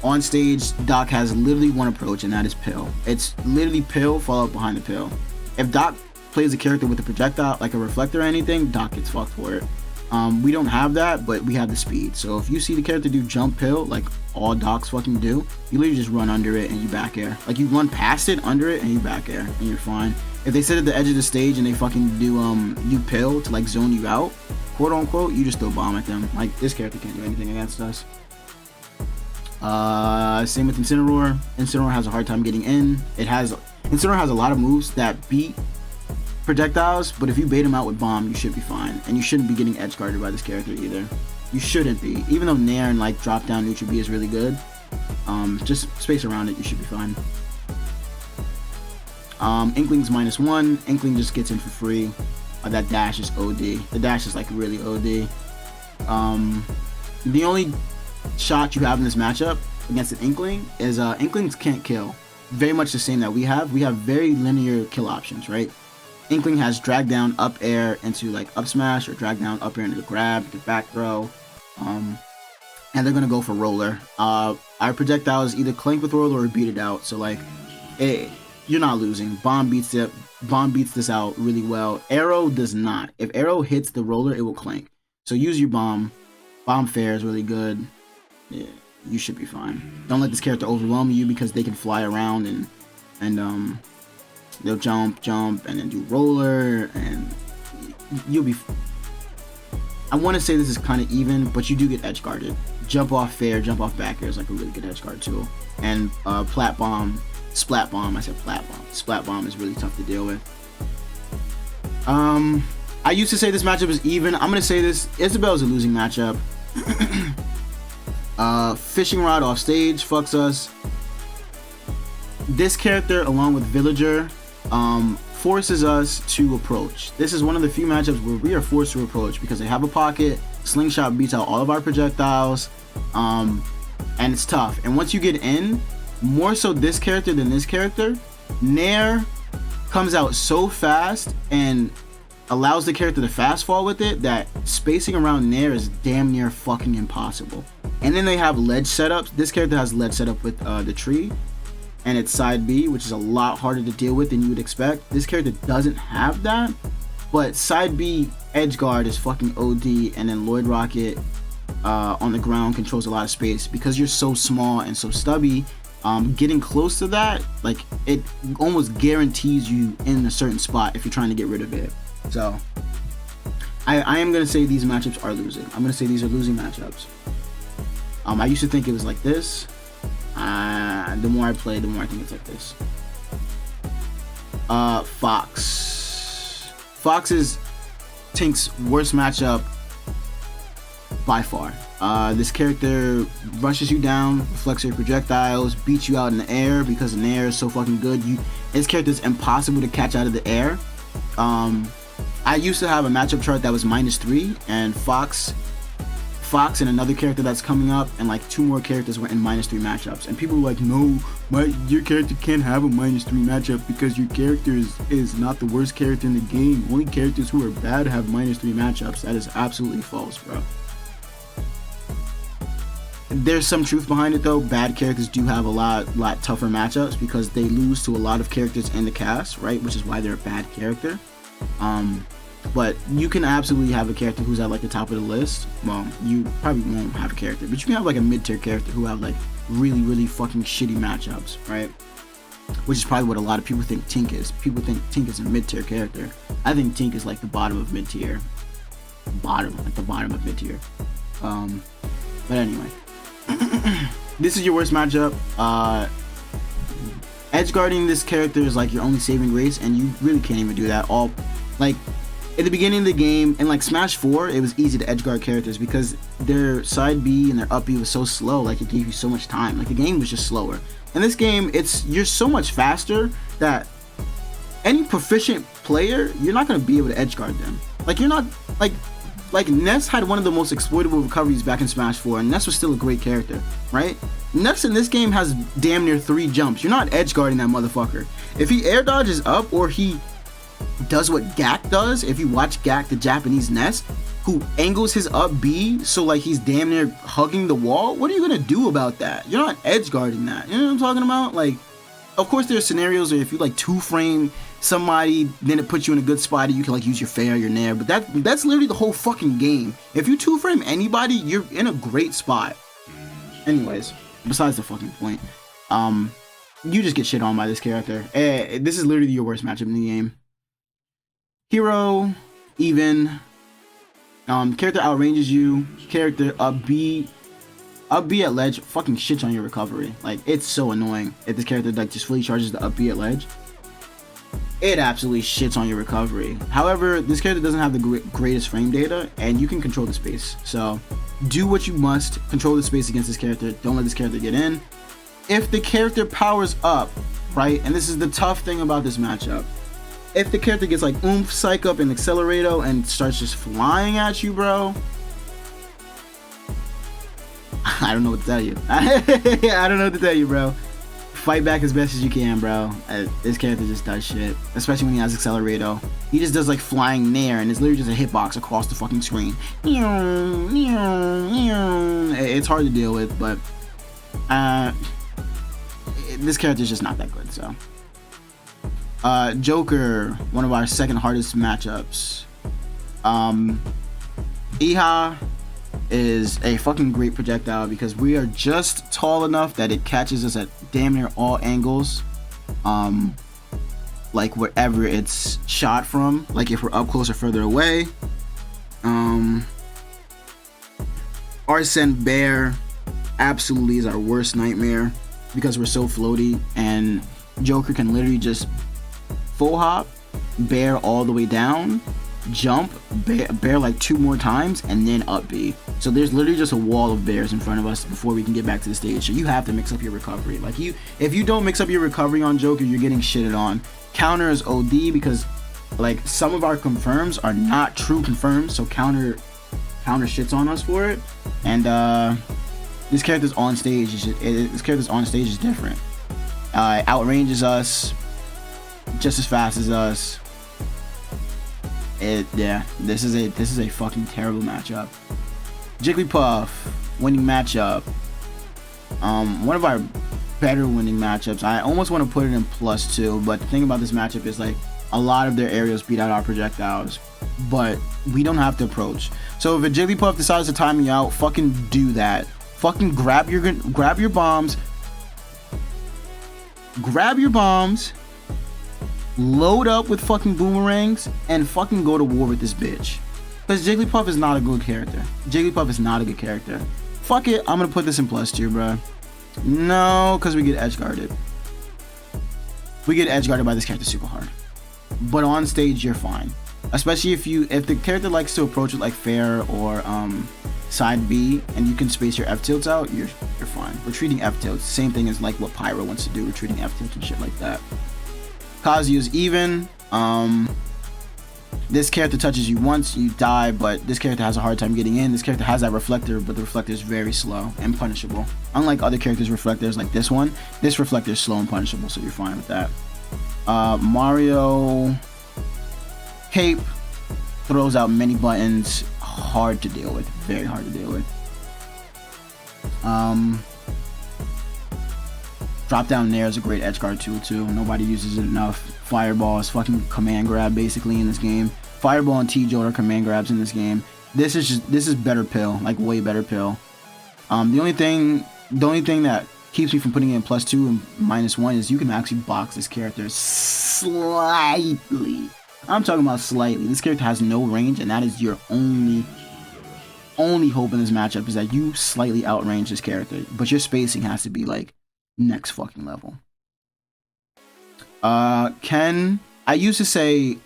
On stage, Doc has literally one approach, and that is Pill. It's literally Pill followed behind the Pill. If Doc plays a character with a projectile, like a reflector or anything, Doc gets fucked for it. We don't have that, but we have the speed. So if you see the character do jump Pill, like all Docs fucking do, you literally just run under it and you back air. Like, you run past it, under it, and you back air, and you're fine. If they sit at the edge of the stage and they fucking do Pill to like zone you out, quote unquote, you just throw bomb at them. Like, this character can't do anything against us. Same with Incineroar. Incineroar has a hard time getting in. Incineroar has a lot of moves that beat projectiles, but if you bait him out with bomb, you should be fine, and you shouldn't be getting edge guarded by this character either. You shouldn't be, even though Nair and like drop down neutral B is really good. Just space around it, you should be fine. Inkling's -1. Inkling just gets in for free. That dash is OD. The dash is like really OD. The only shot you have in this matchup against an Inkling is Inklings can't kill. Very much the same that we have. We have very linear kill options, right? Inkling has drag down up air into like up smash, or drag down up air into the grab, the back throw, and they're gonna go for roller. Our projectiles either clank with roller or beat it out. So like, you're not losing. Bomb beats this out really well. Arrow does not. If Arrow hits the roller, it will clank. So use your bomb. Bomb fair is really good. Yeah, you should be fine. Don't let this character overwhelm you, because they can fly around and they'll jump and then do roller, and you'll be. I want to say this is kind of even, but you do get edge guarded. Jump off fair, jump off back air is like a really good edge guard tool. And splat bomb. I said plat bomb. Splat bomb is really tough to deal with. I used to say this matchup is even. I'm gonna say this. Isabel's a losing matchup. Fishing rod off stage fucks us. this character, along with Villager, forces us to approach. This is one of the few matchups where we are forced to approach because they have a pocket. Slingshot beats out all of our projectiles, and it's tough. And once you get in, more so this character than this character, Nair comes out so fast and allows the character to fast fall with it that spacing around Nair is damn near fucking impossible. And then they have ledge setups. This character has ledge setup with the tree, and it's side B, which is a lot harder to deal with than you would expect. This character doesn't have that, but side B edge guard is fucking OD, and then Lloyd Rocket on the ground controls a lot of space. Because you're so small and so stubby, getting close to that, like, it almost guarantees you in a certain spot if you're trying to get rid of it. So I am gonna say these matchups are losing. I'm gonna say these are losing matchups. I used to think it was like this. The more I play, the more I think it's like this. Fox. Fox is Tink's worst matchup by far. This character rushes you down, reflects your projectiles, beats you out in the air because the air is so fucking good. This character is impossible to catch out of the air. I used to have a matchup chart that was -3, and Fox and another character that's coming up, and like 2 more characters were in -3 matchups, and people were like, no, your character can't have a -3 matchup because your character is not the worst character in the game. Only characters who are bad have -3 matchups. That is absolutely false, bro. There's some truth behind it though. Bad characters do have a lot tougher matchups because they lose to a lot of characters in the cast, right? Which is why they're a bad character. But you can absolutely have a character who's at like the top of the list. Well, you probably won't have a character, but you can have like a mid-tier character who have like really fucking shitty matchups, right? Which is probably what a lot of people think Tink is. People think Tink is a mid-tier character. I think Tink is like the bottom of mid-tier. Like the bottom of mid-tier. But anyway. This is your worst matchup. Edge guarding this character is like your only saving grace, and you really can't even do that. Like at the beginning of the game, in like Smash 4, it was easy to edge guard characters because their side B and their up B was so slow. Like it gave you so much time. Like the game was just slower. In this game, you're so much faster that any proficient player, you're not gonna be able to edge guard them. Like you're not like Ness had one of the most exploitable recoveries back in Smash 4, and Ness was still a great character, right? Ness in this game has damn near 3 jumps. You're not edge guarding that motherfucker. If he air dodges up or he does what Gak does, if you watch Gak, the Japanese Ness, who angles his up B so like he's damn near hugging the wall, what are you gonna do about that? You're not edge guarding that. You know what I'm talking about? Like, of course there's scenarios where if you like 2-frame somebody, then it puts you in a good spot and you can like use your fair, your nair, but that's literally the whole fucking game. If you 2-frame anybody, you're in a great spot. Anyways, besides the fucking point, you just get shit on by this character. This is literally your worst matchup in the game. Hero, even. Character outranges you. Character up B at ledge fucking shits on your recovery. Like, it's so annoying if this character like just fully charges the up B at ledge. It absolutely shits on your recovery. However, this character doesn't have the greatest frame data, and you can control the space. So do what you must. Control the space against this character. Don't let this character get in. If the character powers up, right, and this is the tough thing about this matchup, if the character gets like oomph, psych up, and accelerato and starts just flying at you, bro, I don't know what to tell you. I don't know what to tell you, bro. Fight back as best as you can, bro. This character just does shit, especially when he has accelerato. He just does like flying nair, and it's literally just a hitbox across the fucking screen. It's hard to deal with, but this character is just not that good. So Joker, one of our second hardest matchups. Iha is a fucking great projectile because we are just tall enough that it catches us at damn near all angles, like wherever it's shot from, like if we're up close or further away. Arsene Bear absolutely is our worst nightmare because we're so floaty, and Joker can literally just full hop, bear all the way down, jump, bear like 2 more times, and then up B. So there's literally just a wall of bears in front of us before we can get back to the stage. So you have to mix up your recovery. Like if you don't mix up your recovery on Joker, you're getting shitted on. Counter is OD because like some of our confirms are not true confirms, so counter shits on us for it. And this character's on stage is different. Outranges us just as fast as us. This is a fucking terrible matchup. Jigglypuff winning matchup. One of our better winning matchups. I almost want to put it in +2, but the thing about this matchup is like a lot of their aerials beat out our projectiles, but we don't have to approach. So if a Jigglypuff decides to time me out, fucking do that. Fucking grab your bombs. Grab your bombs. Load up with fucking boomerangs and fucking go to war with this bitch. Because Jigglypuff is not a good character. Jigglypuff is not a good character. Fuck it, I'm gonna put this in +2, bro. No, because we get edge guarded. We get edge guarded by this character super hard. But on stage, you're fine. Especially if the character likes to approach it like fair or side B, and you can space your F tilts out, you're fine. Retreating F tilts, same thing as like what Pyro wants to do, retreating F tilts and shit like that. Kazuya's even. This character touches you once, you die, but this character has a hard time getting in. This character has that reflector, but the reflector is very slow and punishable. Unlike other characters' reflectors like this one, this reflector is slow and punishable, so you're fine with that. Mario Cape throws out many buttons, hard to deal with, very hard to deal with. Drop down Nair is a great edge guard tool too. Nobody uses it enough. Fireball is fucking command grab basically in this game. Fireball and T-Jolt are command grabs in this game. This is better pill, like way better pill. The only thing that keeps me from putting it in +2 and -1 is you can actually box this character slightly. I'm talking about slightly. This character has no range, and that is your only hope in this matchup, is that you slightly outrange this character, but your spacing has to be like next fucking level. Ken, I used to say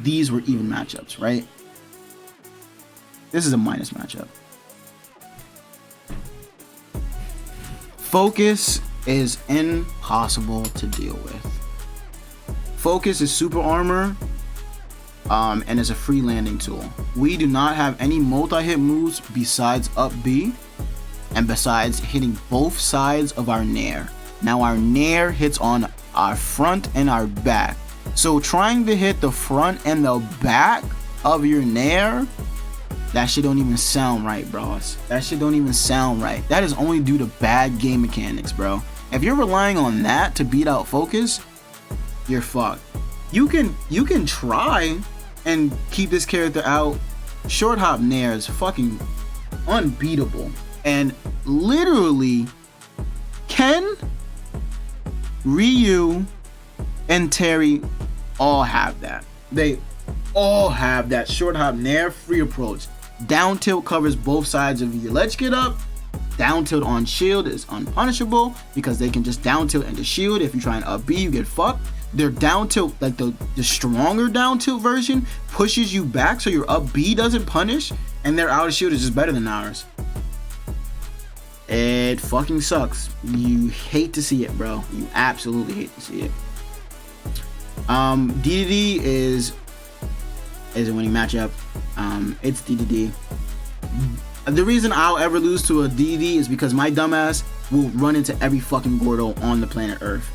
these were even matchups, right? This is a minus matchup. Focus is impossible to deal with. Focus is super armor, and is a free landing tool. We do not have any multi-hit moves besides up B, and besides hitting both sides of our Nair. Now our Nair hits on our front and our back. So trying to hit the front and the back of your Nair, that shit don't even sound right, bros. That shit don't even sound right. That is only due to bad game mechanics, bro. If you're relying on that to beat out Focus, you're fucked. You can try and keep this character out. Short hop Nair is fucking unbeatable. And literally, Ken, Ryu, and Terry all have that. They all have that short hop Nair free approach. Down tilt covers both sides of your ledge get up. Down tilt on shield is unpunishable because they can just down tilt into shield. If you try and up B, you get fucked. Their down tilt, like the stronger down tilt version, pushes you back so your up B doesn't punish, and their out of shield is just better than ours. It fucking sucks. You hate to see it, bro. You absolutely hate to see it. DDD is a winning matchup. It's DDD. The reason I'll ever lose to a DDD is because my dumbass will run into every fucking Gordo on the planet Earth.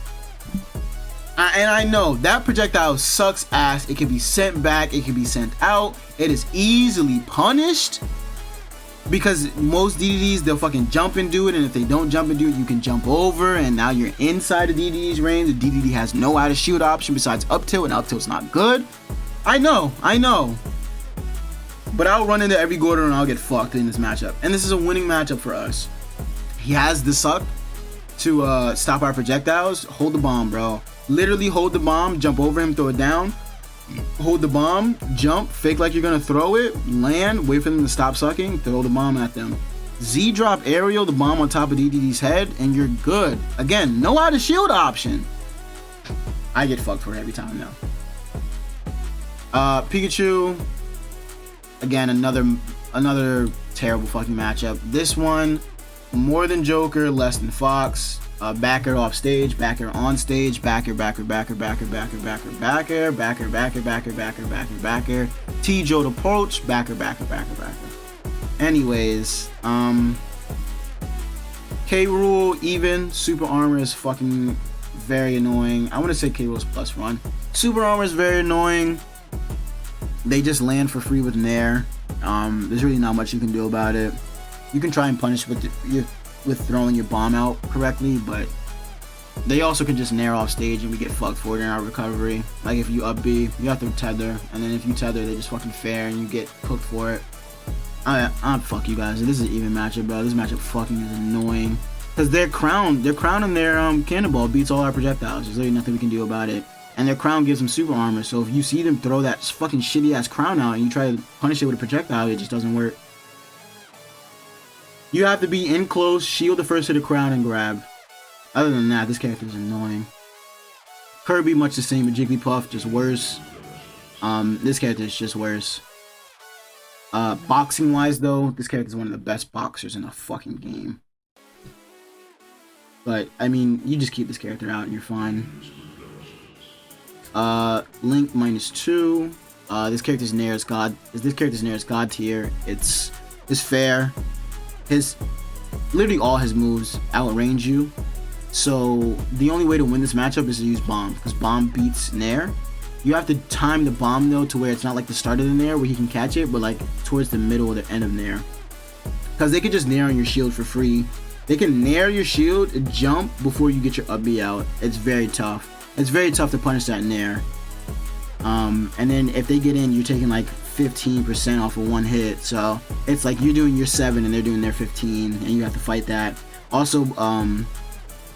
And I know that projectile sucks ass. It can be sent back. It can be sent out. It is easily punished. Because most DDDs, they'll fucking jump and do it, and if they don't jump and do it, you can jump over, and now you're inside the DDD's range. The DDD has no out of shield option besides up tilt, and up tilt's not good. I know. But I'll run into every Gordon and I'll get fucked in this matchup. And this is a winning matchup for us. He has the suck to stop our projectiles. Hold the bomb, bro. Literally hold the bomb, jump over him, throw it down. Hold the bomb, jump, fake like you're gonna throw it, land, wait for them to stop sucking, throw the bomb at them. Z drop aerial, the bomb on top of DDD's head, and you're good. Again, no out of shield option. I get fucked for it every time now. Pikachu, again, another terrible fucking matchup. This one, more than Joker, less than Fox. Backer off stage, backer on stage, backer. T-Joe to approach, backer. Anyways, K-Rool, even. Super Armor is fucking very annoying. I want to say K-Rool's +1. Super Armor is very annoying. They just land for free with Nair. There's really not much you can do about it. You can try and punish with throwing your bomb out correctly, but they also can just Nair off stage and we get fucked for it in our recovery. Like if you up B, you have to tether, and then if you tether, they just fucking fair and you get cooked for it. Fuck you guys. This is an even matchup, bro. This matchup fucking is annoying. Cause their crown and their cannonball beats all our projectiles. There's literally nothing we can do about it. And their crown gives them super armor. So if you see them throw that fucking shitty ass crown out and you try to punish it with a projectile, it just doesn't work. You have to be in close, shield the first hit of crown, and grab. Other than that, this character is annoying. Kirby, much the same, but Jigglypuff, just worse. This character is just worse. Boxing wise though, this character is one of the best boxers in the fucking game. But I mean, you just keep this character out and you're fine. Link -2. This character's Nair is god. This character's Nair is god tier. It's fair. Literally all his moves outrange you. So the only way to win this matchup is to use bomb, because bomb beats Nair. You have to time the bomb though to where it's not like the start of the Nair where he can catch it, but like towards the middle or the end of Nair. Because they can just Nair on your shield for free. They can Nair your shield and jump before you get your up B out. It's very tough. It's very tough to punish that Nair. And then if they get in, you're taking like 15% off of one hit. So it's like you're doing your 7 and they're doing their 15, and you have to fight that. Also,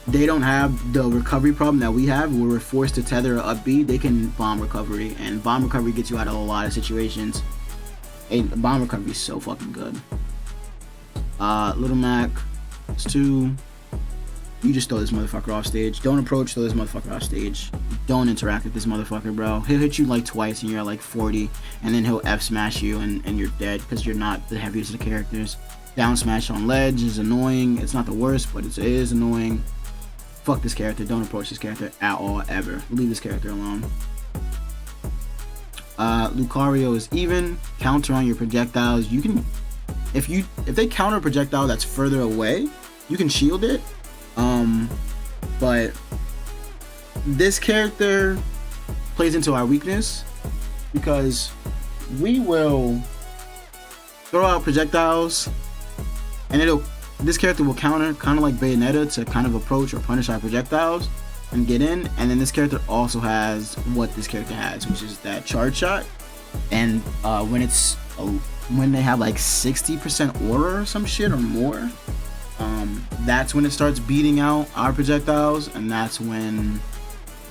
they don't have the recovery problem that we have where we're forced to tether or up B. They can bomb recovery, and bomb recovery gets you out of a lot of situations. And bomb recovery is so fucking good. Little Mac, it's 2. You just throw this motherfucker off stage. Don't approach, throw this motherfucker off stage. Don't interact with this motherfucker, bro. He'll hit you like twice and you're at like 40, and then he'll F smash you and you're dead because you're not the heaviest of the characters. Down smash on ledge is annoying. It's not the worst, but it is annoying. Fuck this character. Don't approach this character at all, ever. Leave this character alone. Lucario is even. Counter on your projectiles. You can, if they counter a projectile that's further away, you can shield it. But this character plays into our weakness because we will throw out projectiles and this character will counter, kind of like Bayonetta, to kind of approach or punish our projectiles and get in. And then this character also has what this character has, which is that charge shot. And when they have like 60% aura or some shit or more, that's when it starts beating out our projectiles, and that's when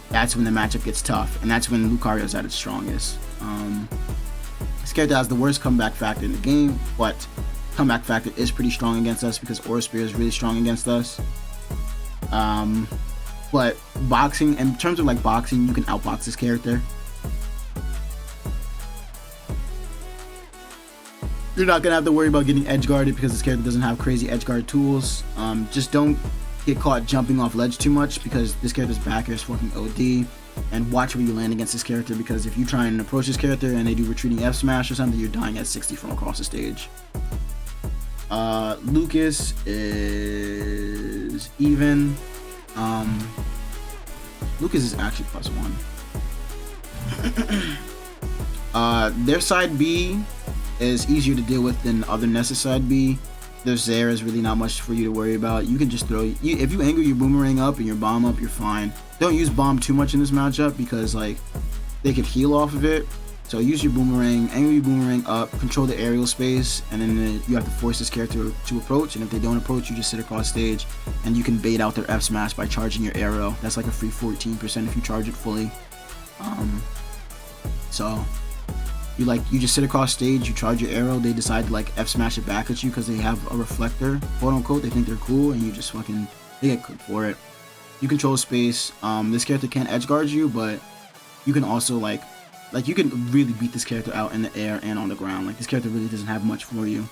the matchup gets tough, and that's when Lucario's at its strongest. This character has the worst comeback factor in the game, but comeback factor is pretty strong against us because Aura Spear is really strong against us. But boxing, in terms of like boxing, you can outbox this character. You're not gonna have to worry about getting edge guarded because this character doesn't have crazy edge guard tools. Just don't get caught jumping off ledge too much because this character's backer is fucking OD. And watch where you land against this character, because if you try and approach this character and they do retreating F smash or something, you're dying at 60 from across the stage. Lucas is even. Lucas is actually +1. Their side B is easier to deal with than other Nessa side B. Their Zosarr is really not much for you to worry about. You can just throw, if you angle your boomerang up and your bomb up, you're fine. Don't use bomb too much in this matchup because like they could heal off of it. So use your boomerang, angle your boomerang up, control the aerial space, and then you have to force this character to approach. And if they don't approach, you just sit across stage and you can bait out their F smash by charging your arrow. That's like a free 14% if you charge it fully. So you just sit across stage, you charge your arrow, they decide to like F smash it back at you because they have a reflector, quote unquote. They think they're cool, and you just fucking, they get cooked for it. You control space. This character can't edge guard you, but you can also like Like, you can really beat this character out in the air and on the ground. Like, this character really doesn't have much for you.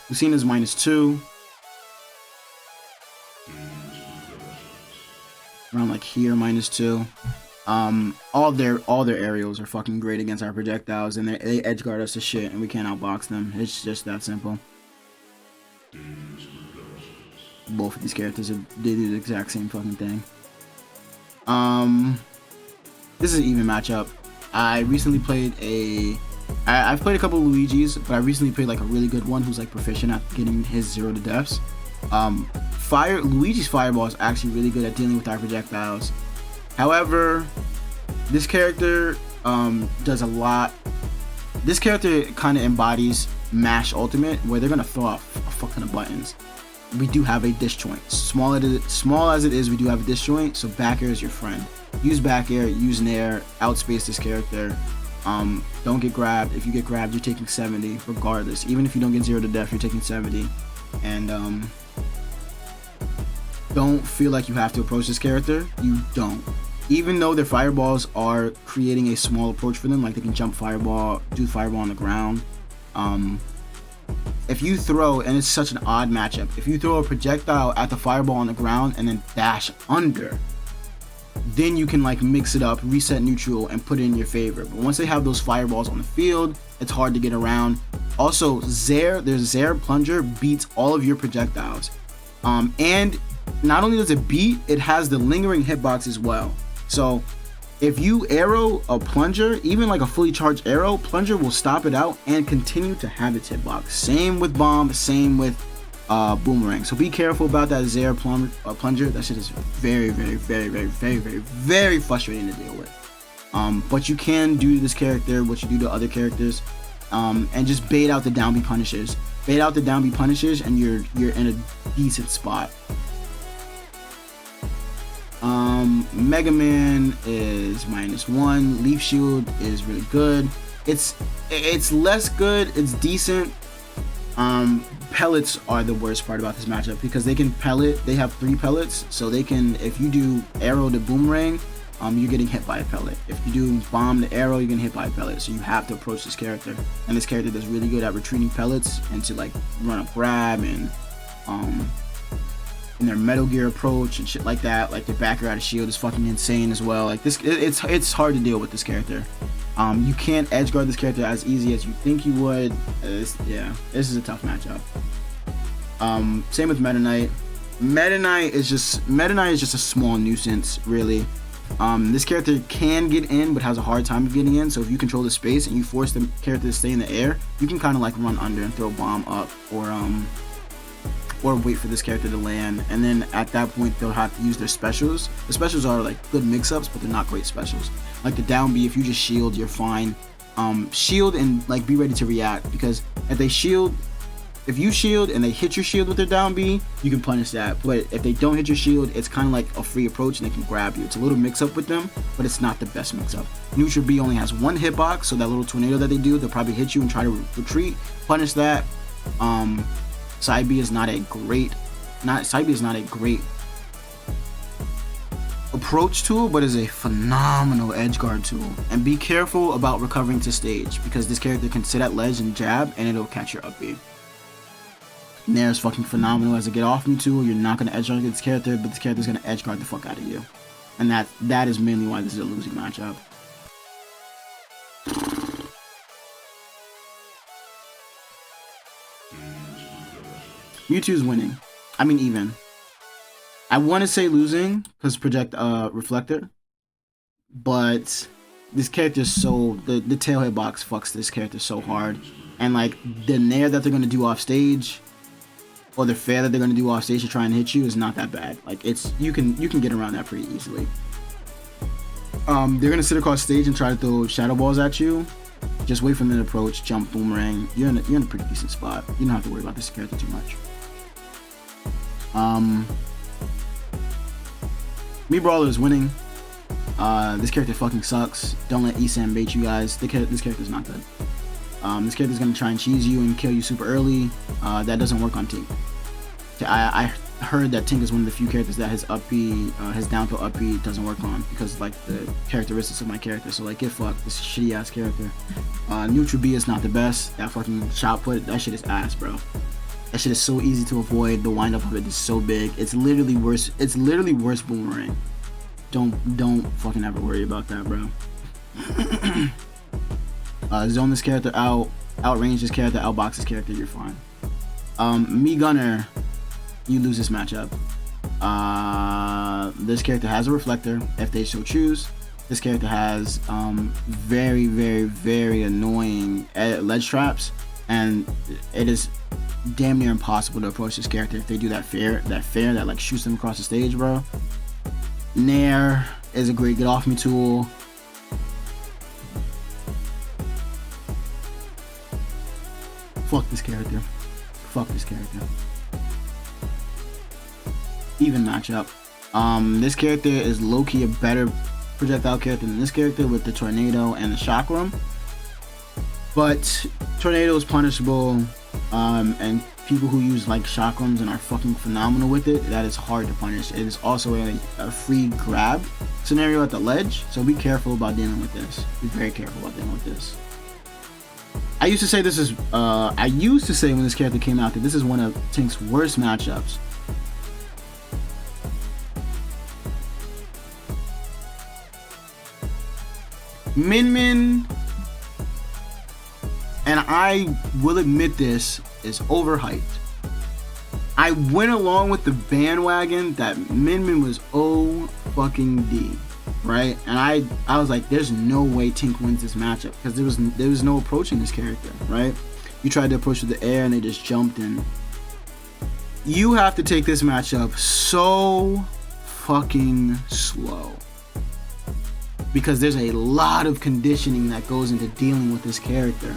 Lucina's -2. Around like here, -2. All their aerials are fucking great against our projectiles, and they edge guard us to shit, and we can't outbox them. It's just that simple. Both of these characters they do the exact same fucking thing. This is an even matchup. I recently played I've played a couple of Luigi's, but I recently played like a really good one who's like proficient at getting his 0 to deaths. Luigi's Fireball is actually really good at dealing with our projectiles. However, this character does a lot. This character kind of embodies Mash Ultimate, where they're gonna throw off a fuck ton of buttons. We do have a disjoint. Small as it is, we do have a disjoint, so back air is your friend. Use back air, use nair, outspace this character. Don't get grabbed. If you get grabbed, you're taking 70 regardless. Even if you don't get 0 to death, you're taking 70. And don't feel like you have to approach this character. You don't. Even though their fireballs are creating a small approach for them, like they can jump fireball, do fireball on the ground. If you throw, and it's such an odd matchup, if you throw a projectile at the fireball on the ground and then dash under, then you can like mix it up, reset neutral, and put it in your favor. But once they have those fireballs on the field, it's hard to get around. Also, their Zosarr plunger beats all of your projectiles. And not only does it beat, it has the lingering hitbox as well. So if you arrow a plunger, even like a fully charged arrow, plunger will stop it out and continue to have its hitbox. Same with bomb, same with boomerang. So be careful about that Zosarr plunger. That shit is very, very, very, very, very, very, very frustrating to deal with. But you can do to this character what you do to other characters, and just bait out the down B punishes. Bait out the down B punishes, and you're in a decent spot. Mega Man is -1. Leaf Shield is really good. It's less good. It's decent. Pellets are the worst part about this matchup because they can pellet. They have 3 pellets, so they can. If you do arrow to boomerang, you're getting hit by a pellet. If you do bomb to arrow, you're getting hit by a pellet. So you have to approach this character, and this character is really good at retreating pellets and to like run up grab and in their Metal Gear approach and shit like that. Like their back air out of shield is fucking insane as well. Like this, it's hard to deal with this character. You can't edge guard this character as easy as you think you would. Yeah, this is a tough matchup. Same with Meta Knight. Meta Knight is just a small nuisance, really. This character can get in, but has a hard time getting in. So if you control the space and you force the character to stay in the air, you can kind of like run under and throw a bomb up, or wait for this character to land, and then at that point they'll have to use their specials. The specials are like good mix-ups, but they're not great specials. Like the down B, if you just shield, you're fine. Shield and like be ready to react, because if you shield and they hit your shield with their down B, you can punish that. But if they don't hit your shield, it's kind of like a free approach and they can grab you. It's a little mix-up with them, but it's not the best mix-up. Neutral B only has 1 hitbox, so that little tornado that they do, they'll probably hit you and try to retreat, punish that. Side B is not a great approach tool, but is a phenomenal edge guard tool. And be careful about recovering to stage, because this character can sit at ledge and jab and it'll catch your up B. Nair is fucking phenomenal as a get off Mewtwo. You're not gonna edge guard this character, but this character is gonna edge guard the fuck out of you. And that is mainly why this is a losing matchup. Mewtwo's winning. I mean, even. I want to say losing because project reflector, but this character is so the tail hitbox fucks this character so hard, and like the nair that they're gonna do off stage, or the fair that they're gonna do off stage to try and hit you is not that bad. Like you can get around that pretty easily. They're gonna sit across stage and try to throw shadow balls at you. Just wait for them to approach, jump, boomerang. You're in a pretty decent spot. You don't have to worry about this character too much. Me Brawler is winning. This character fucking sucks. Don't let Esam bait you guys. This character is not good. This character is gonna try and cheese you and kill you super early. That doesn't work on Tink. I heard that Tink is one of the few characters that his up B, his down throw up B doesn't work on because like the characteristics of my character. So like get fucked, this shitty ass character. Neutral B is not the best. That fucking shot put, that shit is ass, bro. That shit is so easy to avoid. The wind up of it is so big. It's literally worse. It's literally worse boomerang. Don't fucking ever worry about that, bro. Zone this character out, outrange this character, outbox this character, you're fine. Me Gunner, you lose this matchup. This character has a reflector if they so choose. This character has very, very, very annoying ledge traps, and it is damn near impossible to approach this character if they do that fair that like shoots them across the stage, bro. Nair is a great get off me tool. Fuck this character. Fuck this character. Even matchup. This character is low-key a better projectile character than this character with the tornado and the chakram. But tornado is punishable, and people who use like chakrams and are fucking phenomenal with it, that is hard to punish. It is also a free grab scenario at the ledge, so be careful about dealing with this. Be very careful about dealing with this. I used to say this is, I used to say when this character came out that this is one of Tink's worst matchups. Min Min, and I will admit this, is overhyped. I went along with the bandwagon that Min Min was O fucking D, right? And I was like, there's no way Tink wins this matchup because there was no approaching this character, right? You tried to approach with the air and they just jumped in. You have to take this matchup so fucking slow because there's a lot of conditioning that goes into dealing with this character.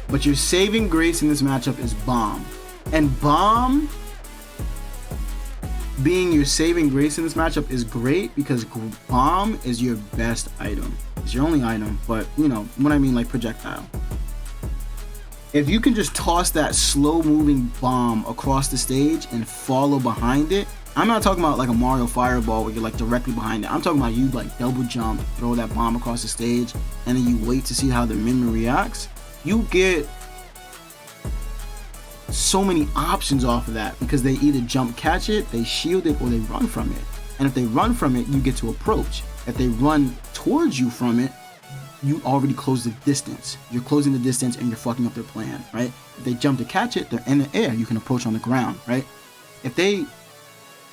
But your saving grace in this matchup is Bomb. And Bomb being your saving grace in this matchup is great because Bomb is your best item. It's your only item, but you know what I mean, like projectile. If you can just toss that slow moving bomb across the stage and follow behind it, I'm not talking about like a Mario Fireball where you're like directly behind it. I'm talking about you like double jump, throw that bomb across the stage, and then you wait to see how the Min Min reacts. You get so many options off of that because they either jump catch it, they shield it, or they run from it. And if they run from it, you get to approach. If they run towards you from it, you already close the distance. You're closing the distance and you're fucking up their plan, right? If they jump to catch it, they're in the air. You can approach on the ground, right? If they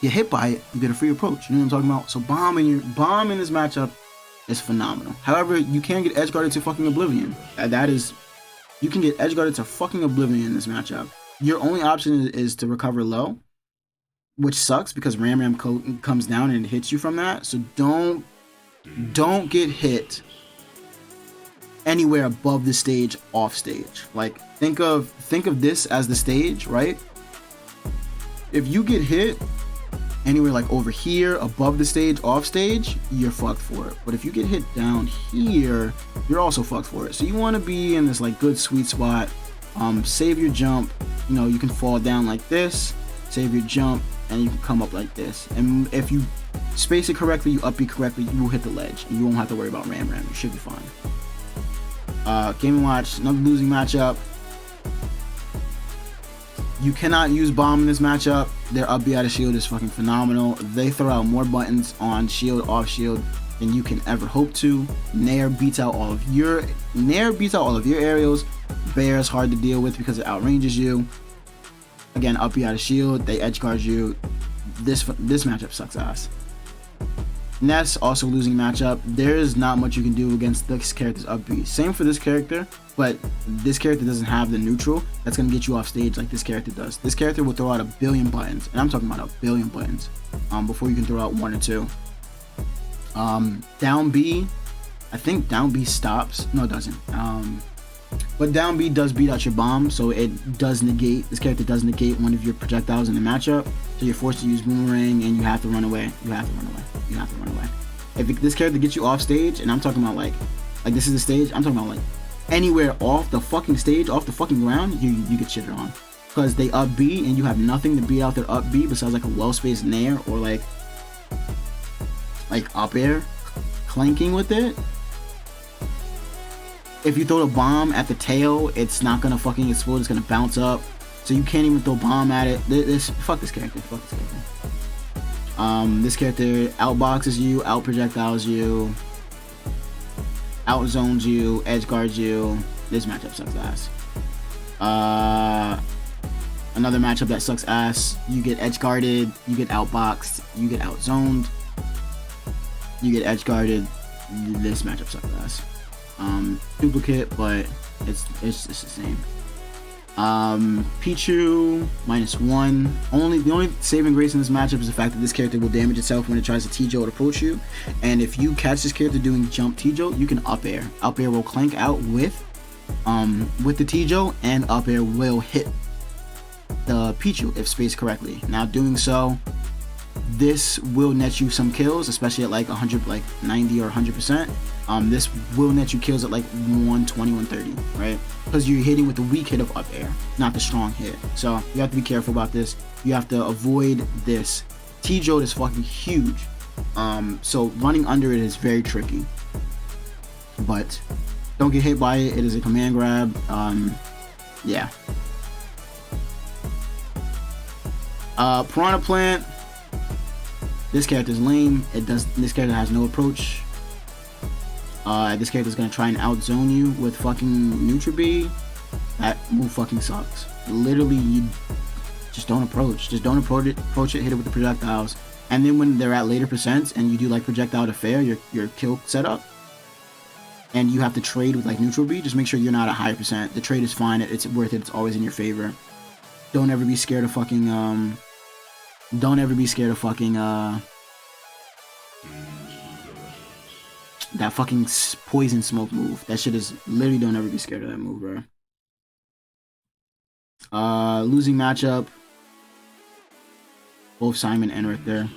get hit by it, you get a free approach. You know what I'm talking about? So Bomb in this matchup is phenomenal. However, you can get edge guarded to fucking oblivion. You can get edge guarded to fucking oblivion in this matchup. Your only option is to recover low, which sucks because Ram comes down and it hits you from that. So don't get hit anywhere above the stage, off stage. Like think of this as the stage, right? If you get hit anywhere like over here, above the stage, off stage, you're fucked for it. But if you get hit down here, you're also fucked for it. So you want to be in this like good sweet spot. Save your jump. You know, you can fall down like this, save your jump, and you can come up like this. And if you space it correctly, you up B correctly, you will hit the ledge. And you won't have to worry about Ram. You should be fine. Game & Watch, another losing matchup. You cannot use Bomb in this matchup. Their up B out of shield is fucking phenomenal. They throw out more buttons on shield, off shield than you can ever hope to. Nair beats out all of your aerials. Bear is hard to deal with because it outranges you. Again, up B out of shield, they edge guard you. This matchup sucks ass. Ness, also losing matchup. There's not much you can do against this character's up B. Same for this character, but this character doesn't have the neutral that's going to get you off stage like this character does. This character will throw out 1 billion buttons, and I'm talking about 1 billion buttons, before you can throw out 1 or 2. Down B, I think down B stops. No, it doesn't. But down B does beat out your bomb, so it does negate, this character does negate one of your projectiles in the matchup, so you're forced to use boomerang and you have to run away. If this character gets you off stage, and I'm talking about like this is the stage, I'm talking about like anywhere off the fucking stage, off the fucking ground, you get shitted on. because they up B and you have nothing to beat out their up B besides like a well-spaced nair or like up air clanking with it. If you throw the bomb at the tail, it's not gonna fucking explode, it's gonna bounce up. So you can't even throw bomb at it. Fuck this character. This character outboxes you, out projectiles you, out zones you, edge guards you. This matchup sucks ass. Another matchup that sucks ass. You get edge guarded, you get outboxed, you get out zoned, you get edge guarded. This matchup sucks ass. Duplicate, but it's the same. Pichu -1. The only saving grace in this matchup is the fact that this character will damage itself when it tries to T-Jolt approach you, and if you catch this character doing jump T-Jolt, you can up air. Up air will clank out with the T-Jolt, and up air will hit the Pichu if spaced correctly. Now doing so, this will net you some kills, especially at like 100, like 90 or 100%. This will net you kills at like 120, 130, right? Because you're hitting with the weak hit of up air, not the strong hit. So you have to be careful about this. You have to avoid this. T-Jolt is fucking huge. So running under it is very tricky. But don't get hit by it. It is a command grab. Yeah. Piranha Plant. This character is lame. This character has no approach. This character is gonna try and outzone you with fucking Neutral B. That move fucking sucks. Literally, you just don't approach. Just don't approach it. Hit it with the projectiles, and then when they're at later percents and you do like projectile to fair, your kill setup, and you have to trade with like Neutral B. Just make sure you're not at higher percent. The trade is fine. It's worth it. It's always in your favor. Don't ever be scared of fucking Don't ever be scared of fucking that fucking poison smoke move. That shit is literally, don't ever be scared of that move, bro. Losing matchup. Both Simon and right there.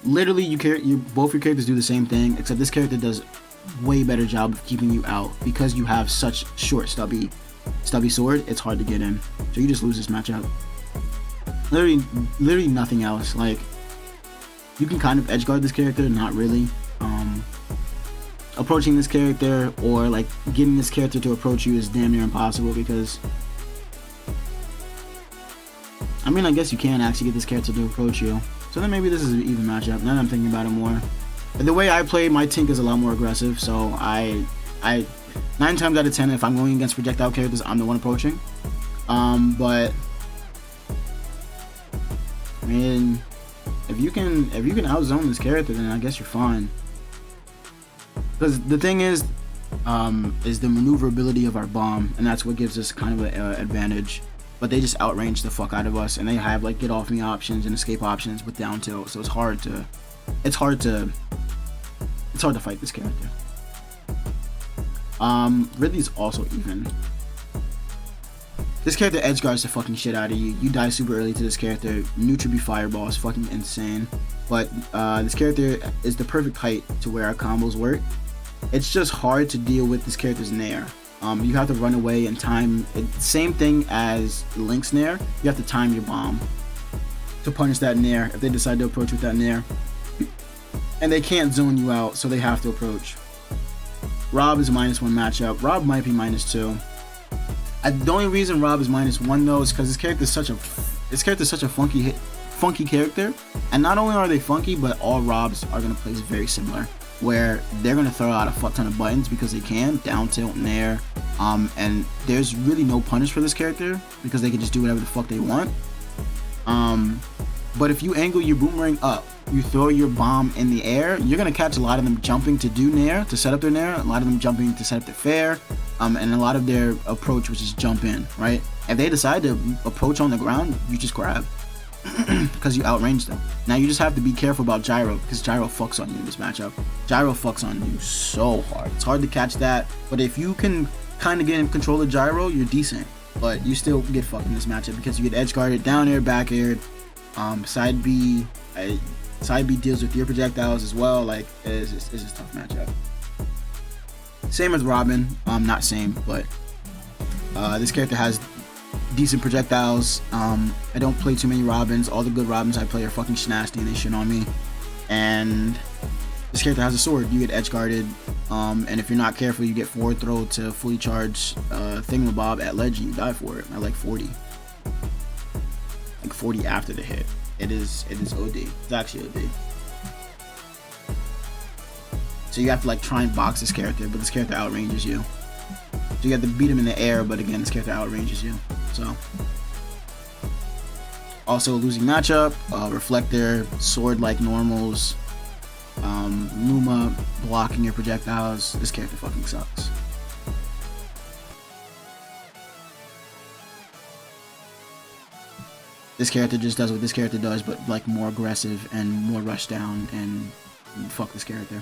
Literally, both your characters do the same thing, except this character does way better job of keeping you out because you have such short stubby sword. It's hard to get in, so you just lose this matchup. Literally nothing else. Like, you can kind of edge guard this character, not really. Approaching this character or like getting this character to approach you is damn near impossible because, I mean, I guess you can actually get this character to approach you. So then maybe this is an even matchup. Now that I'm thinking about it more. The way I play, my Tink is a lot more aggressive, so I 9 times out of 10, if I'm going against projectile characters, I'm the one approaching. But I mean, if you can outzone this character, then I guess you're fine. Because the thing is the maneuverability of our bomb, and that's what gives us kind of an advantage. But they just outrange the fuck out of us, and they have like get off me options and escape options with down tilt, so it's hard to fight this character. Ridley's also even. This character edge guards the fucking shit out of you. You die super early to this character. Neutral B fireball is fucking insane. But this character is the perfect height to where our combos work. It's just hard to deal with this character's nair. You have to run away and time it. Same thing as Link's nair. You have to time your bomb to punish that nair if they decide to approach with that nair. And they can't zone you out, so they have to approach. Rob is a -1 matchup. Rob might be -2. The only reason Rob is -1 though is because this character is such a funky character. And not only are they funky, but all Robs are gonna play very similar, where they're gonna throw out a fuck ton of buttons because they can, down tilt, nair, and there's really no punish for this character because they can just do whatever the fuck they want. But if you angle your boomerang up, you throw your bomb in the air, you're gonna catch a lot of them jumping to do nair, to set up their nair, a lot of them jumping to set up their fair, and a lot of their approach, which is jump in, right? If they decide to approach on the ground, you just grab because you outrange them. Now you just have to be careful about gyro because gyro fucks on you in this matchup. Gyro fucks on you so hard. It's hard to catch that, but if you can kind of get in control of gyro, you're decent. But you still get fucked in this matchup because you get edge guarded, down air, back aired, side B. Side B deals with your projectiles as well. Like, it's just a tough matchup. Same as Robin. Not same, but this character has decent projectiles. I don't play too many Robins. All the good Robins I play are fucking snasty and they shit on me. And this character has a sword. You get edge guarded, and if you're not careful, you get forward throw to fully charge thingamabob at ledge. You die for it. I like 40. Like 40 after the hit. It is OD. It's actually OD. So you have to like try and box this character, but this character outranges you. So you have to beat him in the air, but again, this character outranges you. So also a losing matchup. Reflector, sword like normals. Luma blocking your projectiles. This character fucking sucks. This character just does what this character does, but like more aggressive and more rush down, and fuck this character.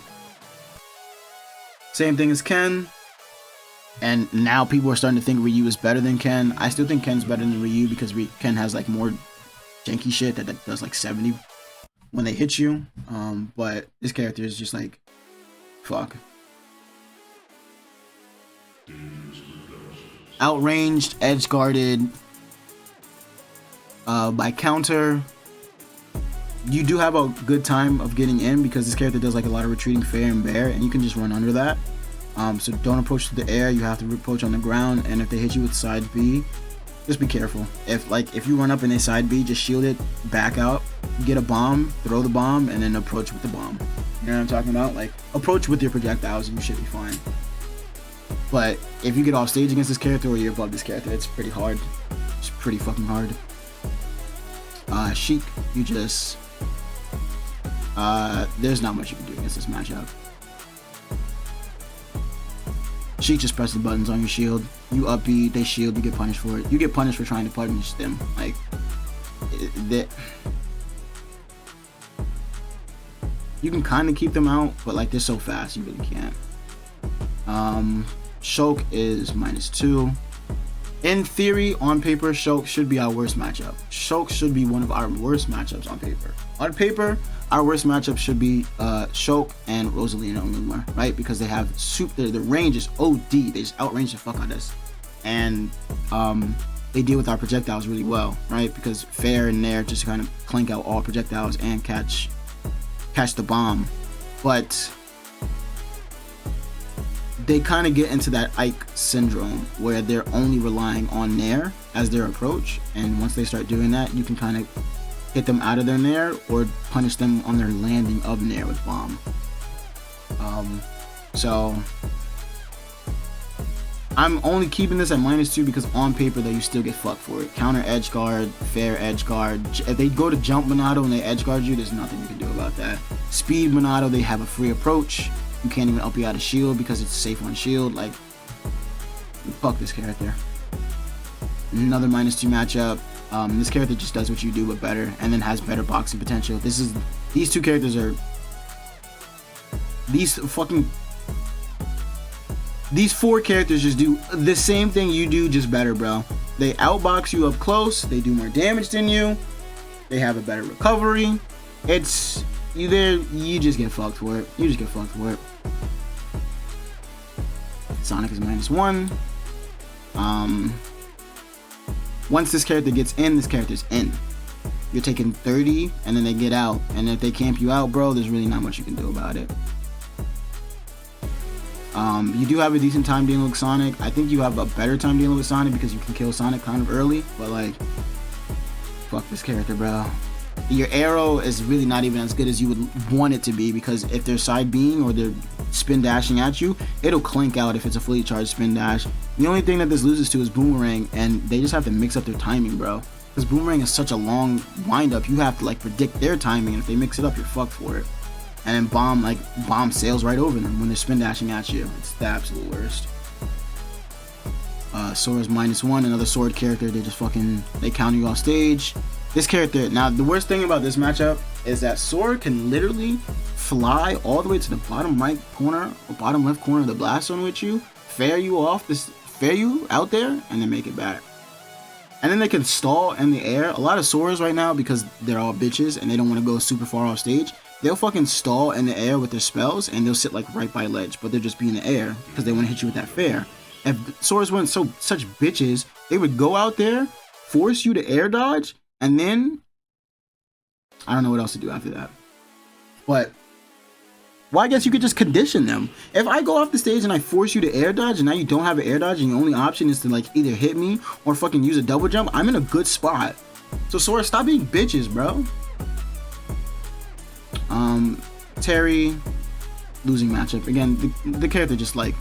Same thing as Ken. And now people are starting to think Ryu is better than Ken. I still think Ken's better than Ryu because Ken has like more janky shit that does like 70 when they hit you. But this character is just like, fuck. Outranged, edge guarded. By counter, you do have a good time of getting in because this character does like a lot of retreating fair and bear, and you can just run under that. So don't approach to the air. You have to approach on the ground, and if they hit you with side B, just be careful. If you run up in a side B, just shield it, back out, get a bomb, throw the bomb, and then approach with the bomb. You know what I'm talking about? Like, approach with your projectiles and you should be fine. But if you get off stage against this character or you're above this character, it's pretty hard. It's pretty fucking hard. Sheik, you just there's not much you can do against this matchup. Sheik just presses buttons on your shield. You up B, they shield, you get punished for it. You get punished for trying to punish them. Like, you can kind of keep them out, but like they're so fast, you really can't. Shulk is -2. In theory, on paper, Shulk should be our worst matchup. Shulk should be one of our worst matchups on paper. On paper, our worst matchup should be Shulk and Rosalina and Lumar, right? Because they have the range is OD. They just outrange the fuck out of us. And they deal with our projectiles really well, right? Because fair and nair just kind of clank out all projectiles and catch the bomb. But they kind of get into that Ike syndrome where they're only relying on nair as their approach, and once they start doing that, you can kind of hit them out of their nair or punish them on their landing of nair with bomb. So I'm only keeping this at -2 because on paper though you still get fucked for it. Counter edge guard, fair edge guard. If they go to jump Monado and they edge guard you, there's nothing you can do about that. Speed Monado, they have a free approach. You can't even up you out of shield because it's safe on shield. Like, fuck this character. Another -2 matchup. This character just does what you do but better, and then has better boxing potential. These two characters are these four characters just do the same thing you do, just better, bro. They outbox you up close. They do more damage than you. They have a better recovery. It's you just get fucked for it. You just get fucked for it. Sonic is -1. Once this character gets in, this character's in. You're taking 30, and then they get out. And if they camp you out, bro, there's really not much you can do about it. You do have a decent time dealing with Sonic. I think you have a better time dealing with Sonic because you can kill Sonic kind of early. But like, fuck this character, bro. Your arrow is really not even as good as you would want it to be, because if they're side being or they're spin dashing at you, it'll clink out if it's a fully charged spin dash. The only thing that this loses to is Boomerang, and they just have to mix up their timing, bro. Because Boomerang is such a long wind up, you have to like predict their timing, and if they mix it up, you're fucked for it. And then Bomb sails right over them when they're spin dashing at you. It's the absolute worst. Sora is -1, another sword character. They counter you off stage. This character, now the worst thing about this matchup is that Sora can literally fly all the way to the bottom right corner or bottom left corner of the blast zone with you, fair you out there, and then make it back. And then they can stall in the air. A lot of Soras right now, because they're all bitches and they don't want to go super far off stage, they'll fucking stall in the air with their spells, and they'll sit like right by ledge, but they'll just be in the air because they want to hit you with that fair. If swords weren't such bitches, they would go out there, force you to air dodge, and then I don't know what else to do after that. But well, I guess you could just condition them. If I go off the stage and I force you to air dodge, and now you don't have an air dodge, and your only option is to like either hit me or fucking use a double jump, I'm in a good spot. So Sora, stop being bitches, bro. Terry, losing matchup. Again, the character just like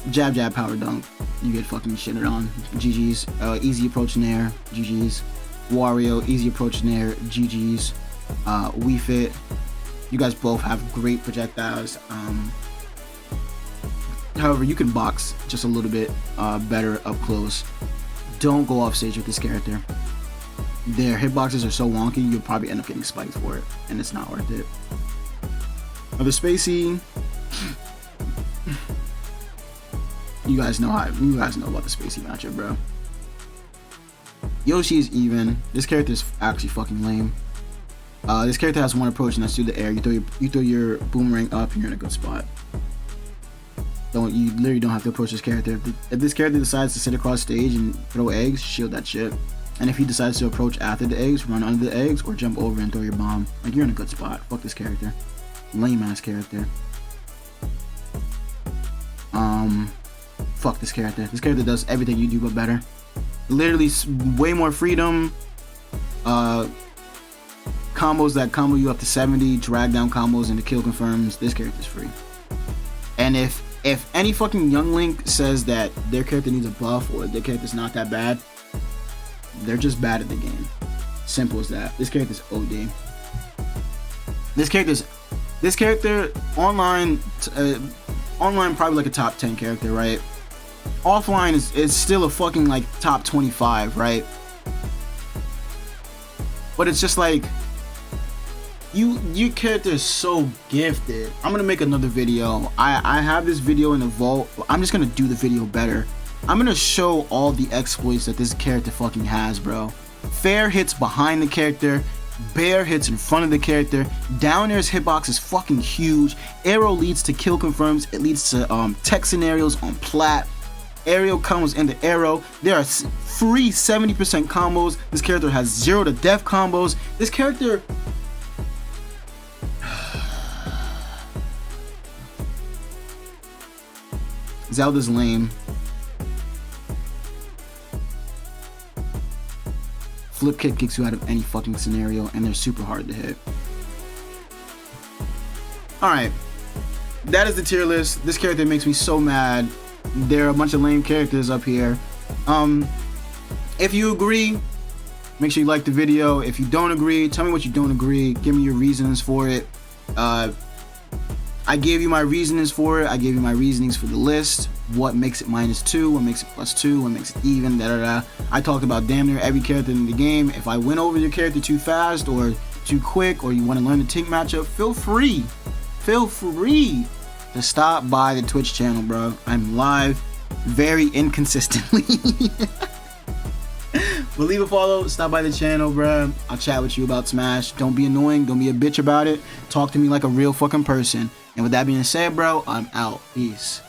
jab jab power dunk. You get fucking shitted on. GG's. Easy approach in air. GG's. Wario, easy approach in air. GG's. Wii Fit. You guys both have great projectiles. However, you can box just a little bit better up close. Don't go off stage with this character. Their hitboxes are so wonky, you'll probably end up getting spiked for it, and it's not worth it. The Spacey, you guys know about the Spacey matchup, bro. Yoshi is even. This character is actually fucking lame. This character has one approach, and that's through the air. You throw your boomerang up, and you're in a good spot. You literally don't have to approach this character. If this character decides to sit across stage and throw eggs, shield that shit. And if he decides to approach after the eggs, run under the eggs, or jump over and throw your bomb, like, you're in a good spot. Fuck this character. Lame ass character. Fuck this character. This character does everything you do but better. Literally way more freedom. Combos that combo you up to 70, drag down combos into kill confirms. This character's free. And if any fucking young Link says that their character needs a buff or their character's not that bad, they're just bad at the game. Simple as that. This character's OD. This character online probably like a top 10 character, right? Offline is still a fucking like top 25, right? But it's just like your character is so gifted. I'm gonna make another video. I have this video in the vault. I'm just gonna do the video better. I'm gonna show all the exploits that this character fucking has, bro. Fair hits behind the character, bear hits in front of the character, down air's hitbox is fucking huge, arrow leads to kill confirms, it leads to tech scenarios on plat, aerial combos into arrow, there are free 70% combos, this character has 0 to death combos, this character... Zelda's lame. Flip kick kicks you out of any fucking scenario, and they're super hard to hit. Alright, that is the tier list. This character makes me so mad. There are a bunch of lame characters up here. If you agree, make sure you like the video. If you don't agree, tell me what you don't agree. Give me your reasons for it. I gave you my reasonings for it. I gave you my reasonings for the list. What makes it -2, what makes it +2, what makes it even, I talked about damn near every character in the game. If I went over your character too fast or too quick, or you want to learn the Tink matchup, feel free to stop by the Twitch channel, bro. I'm live very inconsistently. But leave a follow, stop by the channel, bro. I'll chat with you about Smash. Don't be annoying, don't be a bitch about it. Talk to me like a real fucking person. And with that being said, bro, I'm out. Peace.